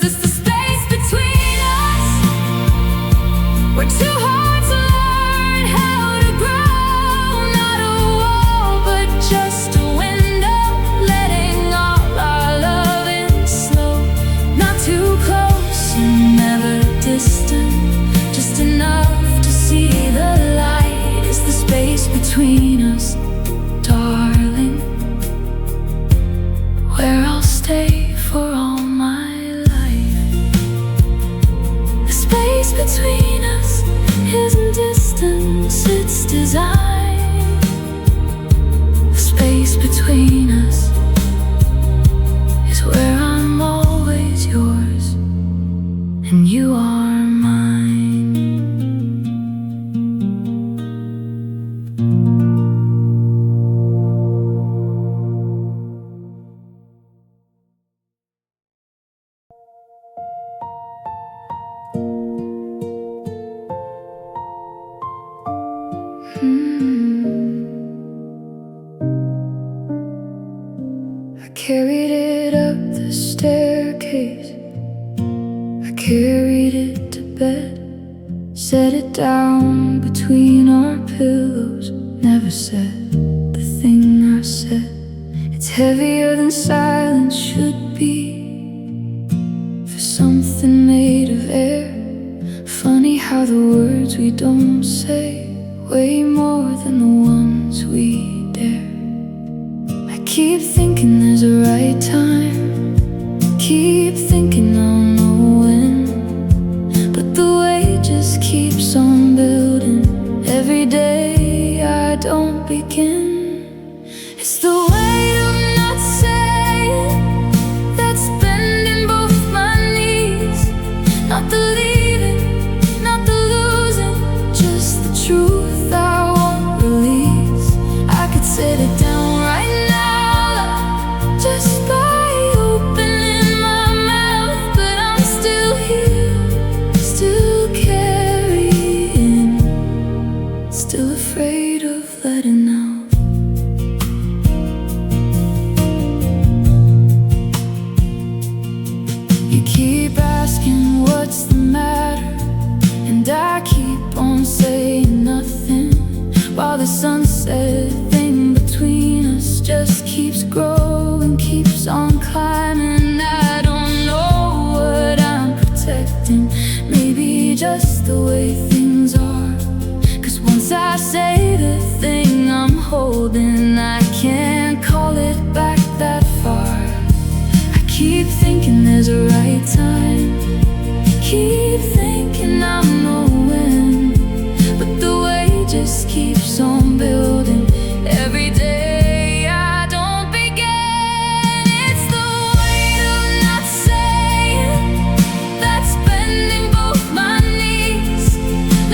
It's the space between us. We're too hard to learn how to grow. Not a wall, but just a window, letting all our love in slow. Not too close and never distant, just enough to see the light. It's the space between us, darling, where I'll stay for all my life. The space between us isn't distance, it's design. The space between us is where I'm always yours and you are mine. I carried it up the staircase, I carried it to bed, set it down between our pillows. Never said the thing I said. It's heavier than silence should be for something made of air. Funny how the words we don't say weigh more than the ones we dare. I keep thinking there's a right time, keep thinking I'll know when, but the weight just keeps on building. Every day I don't begin. It's the weight of not saying that's bending both my knees. Not the leaving, not the losing, just the truth I won't release. I could set it down right now, just by opening my mouth, but I'm still here, still carrying, still afraid of letting out. You keep asking what's the matter, and I keep on saying nothing, while the sunset thing between us just keeps growing, keeps on climbing. I don't know what I'm protecting, maybe just the way things are. 'Cause once I say the thing I'm holding, I can't call it back that far. I keep thinking there's a right time, keep thinking I'll know when, but the weight just keeps on building. Every day I don't begin. It's the weight of not saying that's bending both my knees.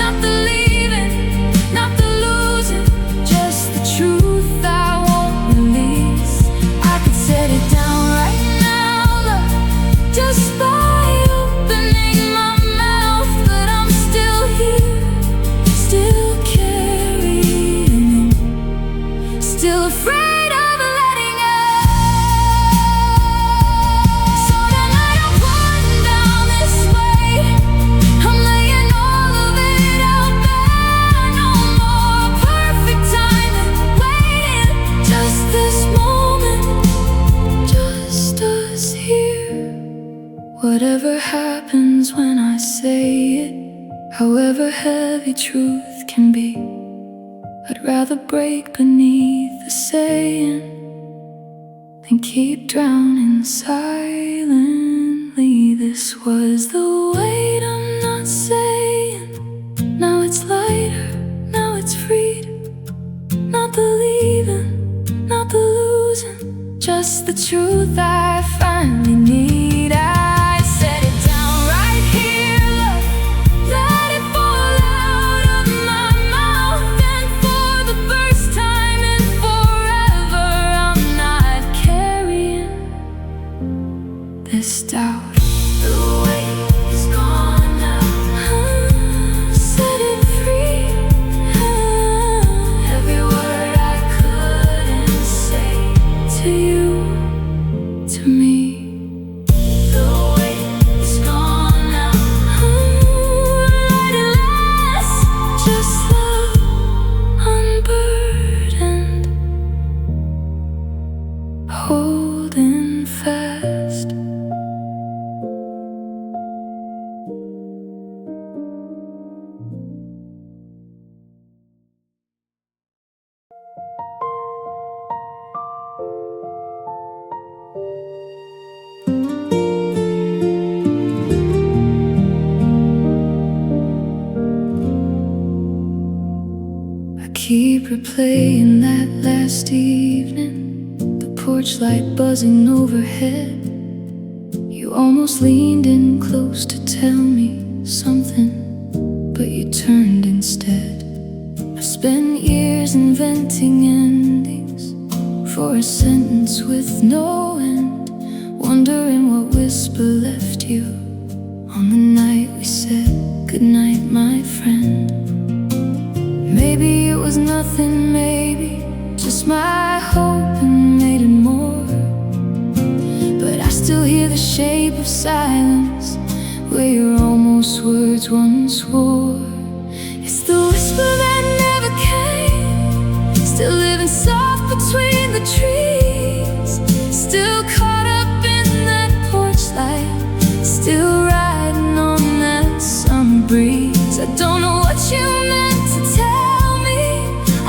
Not the leaving, not the losing, just the truth I won't release. I could set it down right now, love, just by opening my mouth, but I'm still here, still carrying, still afraid of letting out. So tonight I'm putting down this weight, I'm laying all of it out there. No more perfect timing, waiting, just this moment, just us here. Whatever happens when I say it, however heavy truth can be, I'd rather break beneath the saying than keep drowning silently. This was the weight I'm not saying. Now it's lighter, now it's freedom. Not the leaving, not the losing, just the truth I finally need. I set it down right here, love, let it fall out of my mouth. And for the keep replaying that last evening, the porch light buzzing overhead. You almost leaned in close to tell me something, but you turned instead. I've spent years inventing endings for a sentence with no end, wondering what whisper left you on the night we said goodnight, my friend. Maybe it was nothing, maybe just my hope and made it more. But I still hear the shape of silence where your almost words once swore. It's the whisper that never came, still living soft between the trees, still caught up in that porch light, still riding on that summer breeze. I don't know what you meant to tell me,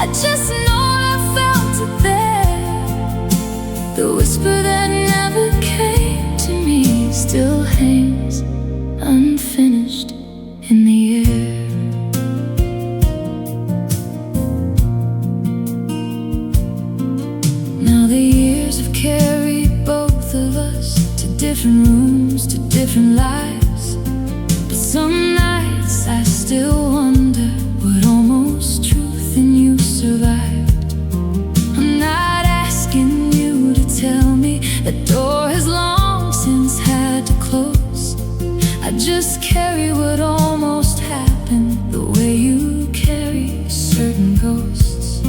I just know I felt it there. The whisper that never came to me still hangs unfinished in the air. Now the years have carried both of us to different rooms, to different lives, but some nights I still wonder what almost truth in you survived. I'm not asking you to tell me the door has long since had to close. I just carry what almost happened, the way you carry certain ghosts.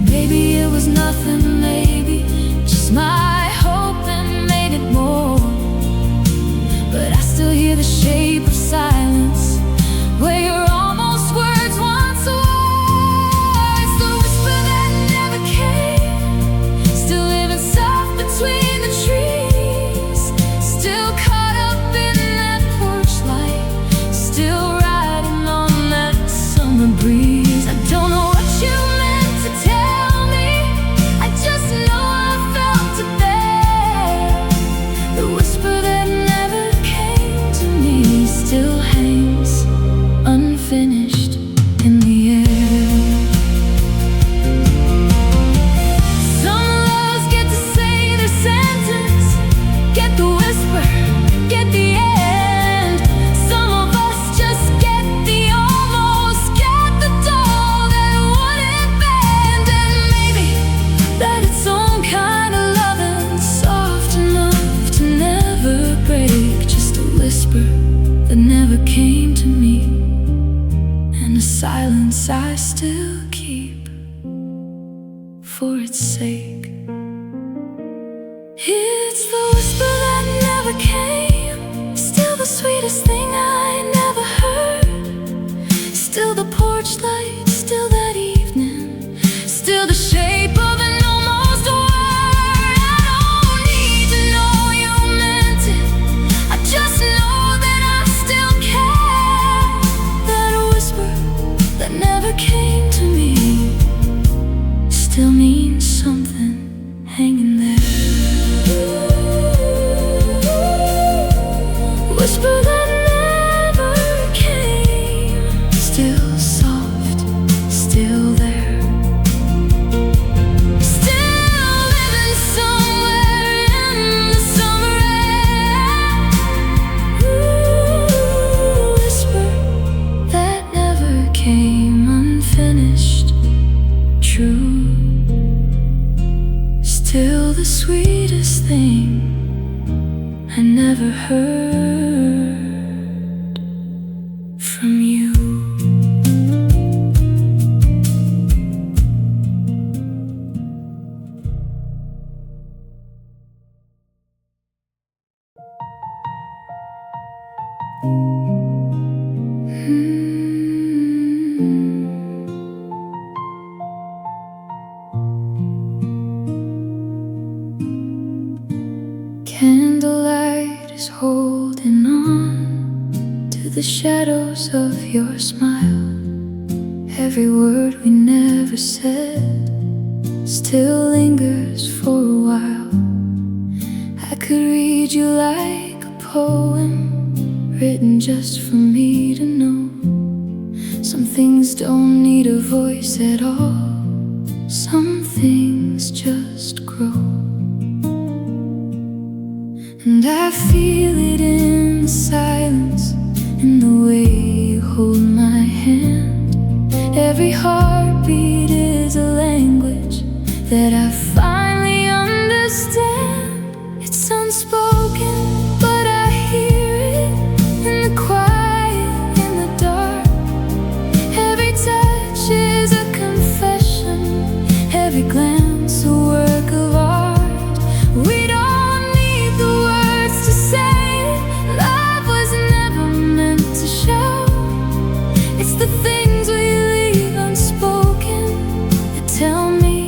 Maybe it was nothing, maybe just my hope and made it more. But I still hear the shape of silence where your almost words once were. It's the whisper that never came, still living soft between the trees, still caught up in that porch light, still riding on that summer breeze. I don't know what you meant to tell me, I just know I felt it there. The whisper that never came to me still hangs unfinished in the air. Some loves get to say their sentence, get the whisper, get the end. Some of us just get the almost, get the door that wouldn't bend. And maybe that its own kind of loving, soft enough to never break. Just a whisper that never came to me, and a silence I still keep for its sake. It's the whisper that never came, still the sweetest thing I never heard, still the porch light, still that evening, still the shape of an almost word. I don't need to know you meant it, I just know that I still care. That whisper that never came to me still means something hanging there. Whisper that never came, still soft, still there, still living somewhere in the summer air. Whisper that never came, unfinished, true, still the sweetest thing I never heard from you. Candlelight is holding on to the shadows of your smile. Every word we never said still lingers for a while. I could read you like a poem written just for me to know. Some things don't need a voice at all. Some things just grow. And I feel it in the silence, in the way you hold my hand. Every heartbeat is a language that I finally understand. It's unspoken, but I hear it in the quiet, in the dark. Every touch is a confession, every glance a work of art. We don't need the words to say it. Love was never meant to show. It's the things we leave unspoken that tell me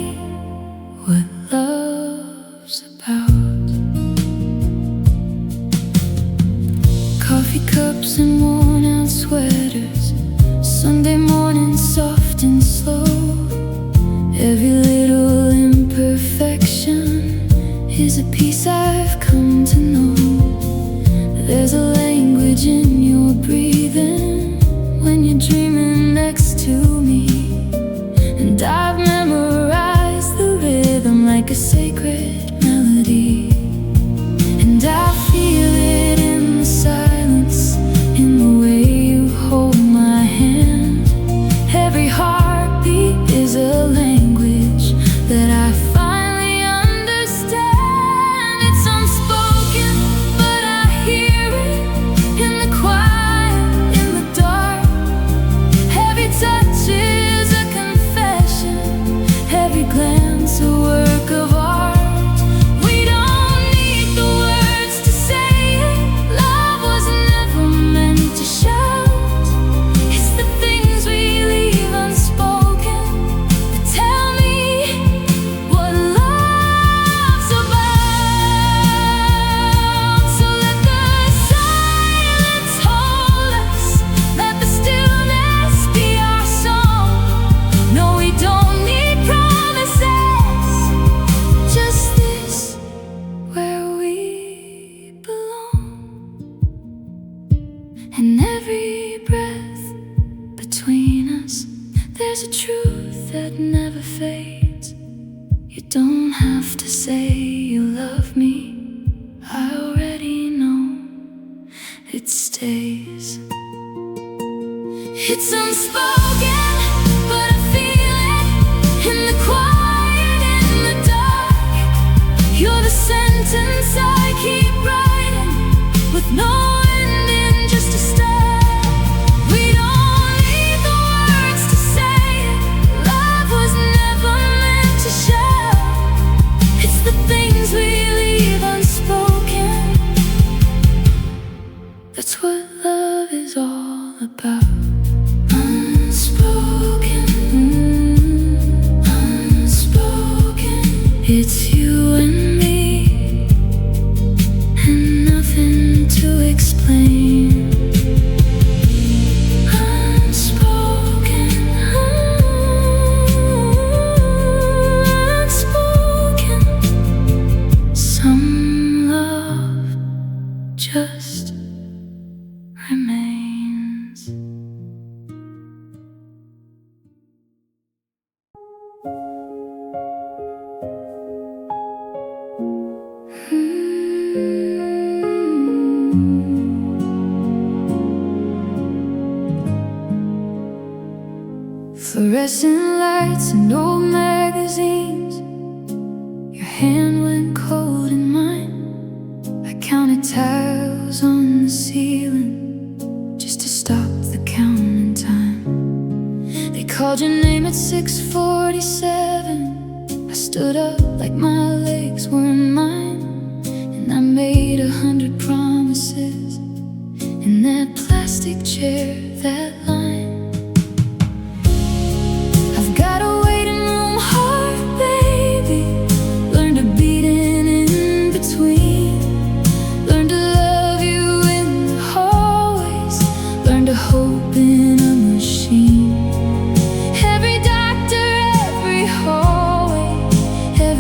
what love's about. Coffee cups and worn out sweaters, Sunday morning soft and slow. Every little imperfection is a piece I've come to know. There's a language in your breathing when you're dreaming next to me. And I've memorized the rhythm like a sacred melody. And I feel it in the silence, in the way you hold my hand. Every heartbeat is a language that I finally understand. It's unspoken, but I hear it in the quiet, in the dark. Every touch is a confession, every glance a work of art. We don't need the words to say it. Love was never meant to shout. It's the things we leave unspoken that tell me what love's about. So let the silence hold us, let the stillness be our song. No, we don't need promises, just this, where we belong. And every breath between us, there's a truth that never fades. You don't have to say you love me, I already know. It stays. It's unspoken, but I feel it in the quiet, in the dark. You're the sentence I keep writing, with no ending, just a start. We don't need the words to say it. Love was never meant to show. It's the things we leave unspoken. That's what love is all about. Unspoken, unspoken. It's you and me, and nothing to explain. Unspoken, unspoken. Some love just remains. Fluorescent lights and old magazines, your hand went cold in mine. I counted tiles on the ceiling just to stop the counting time. They called your name at 6:47. I stood up like my legs weren't mine, and I made 100 promises in that plastic chair, that line. I've got a waiting room heart, baby. Learn to beat it in between. Learn to love you in the hallways. Learn to hope in a machine. Every doctor, every hallway, every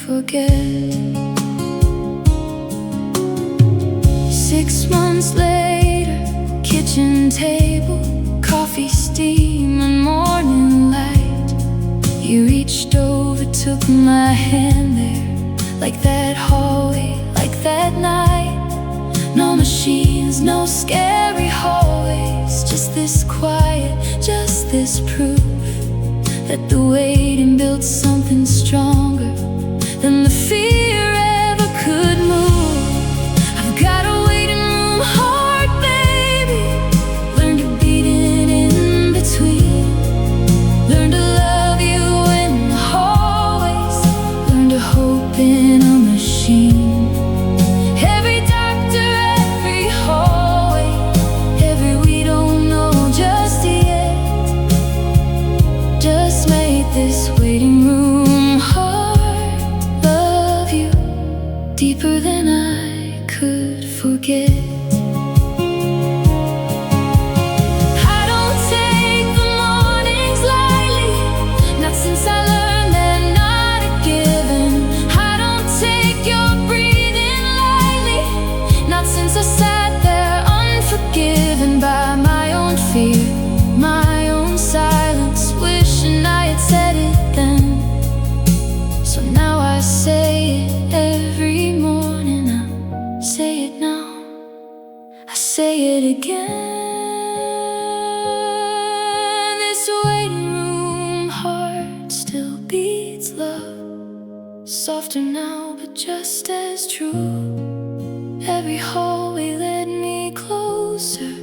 forget. 6 months later, kitchen table, coffee steam and morning light. You reached over, took my hand there, like that hallway, like that night. No machines, no scary hallways, just this quiet, just this proof that the waiting built something stronger than the fear ever could move. I've got a waiting room heart, baby. Learn to beat it in between. Learn to love you in the hallways. Learn to hope in a machine. Every doctor, every hallway, every we don't know just yet. Just made this waiting room heart love you deeper than I could forget. I don't take the mornings lightly, not since I learned they're not a given. I don't take your breathing lightly, not since I sat there unforgiven by my own fear, my own silence, wishing I had said it then. So now I say it every morning, I say it now, I say it again. This waiting room heart still beats love, softer now but just as true. Every hallway led me closer,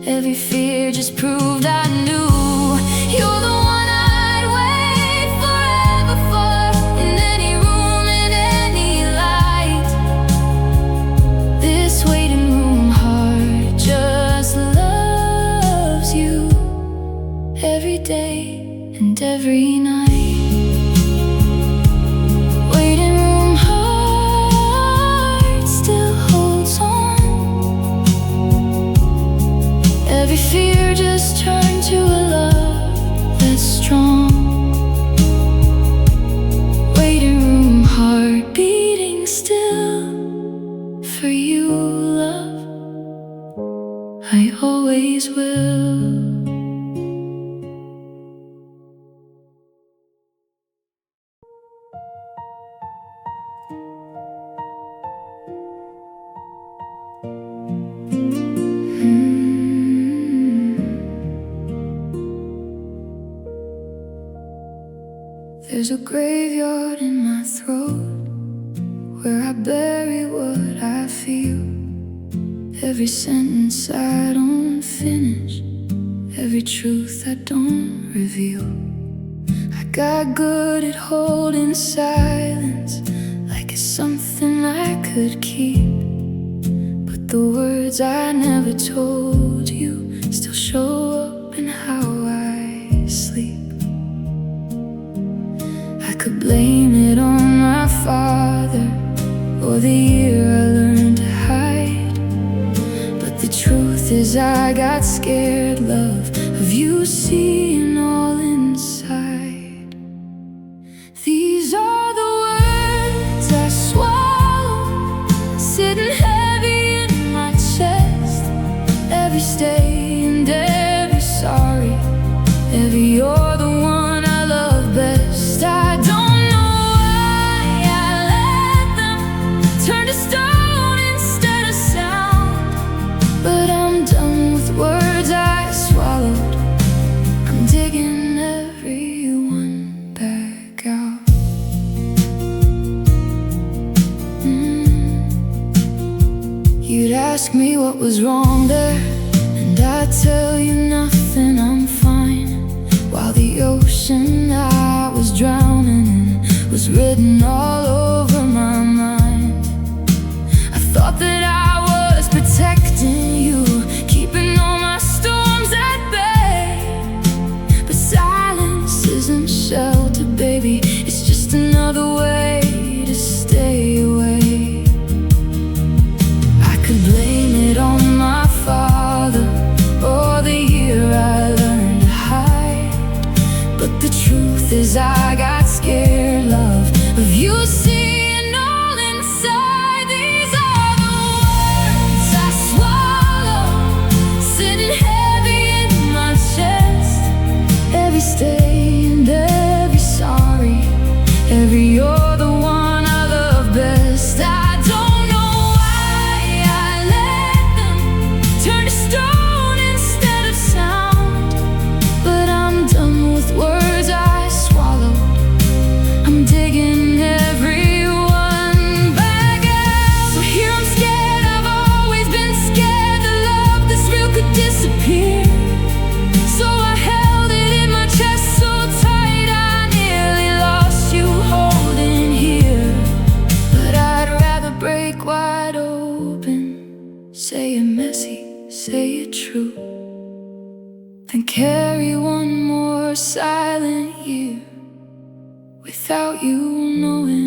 every fear just proved I knew. You're the one I'd wait forever for, in any room, in any light. This waiting room heart just loves you every day and every night. Waiting room heart still holds on. Every fear just turned to a love that's strong. Waiting room heart beating still for you, love, I always will. There's a graveyard in my throat where I bury what I feel. Every sentence I don't finish, every truth I don't reveal. I got good at holding silence, like it's something I could keep. But the words I never told you still show up in how I sleep. I could blame it on my father or the year I learned to hide, but the truth is I got scared, love, of you seeing all inside. These are the words I swallow, sitting heavy in my chest. Every stay and every sorry, every you're the one I love best. I don't know why I let them turn to stone instead of sound, but I'm done with words I swallowed. I'm digging everyone back out. You'd ask me what was wrong there, and I'd tell you nothing, I'm fine. While the ocean I was drowning in was written all over my mind. I thought that I was protecting you, keeping all my storms at bay, but silence isn't shelter, baby, it's just another way to stay away. I could blame it on my father or the year I learned to hide, but the truth is I got scared, love, of you seeing say it true, then carry one more silent year without you knowing.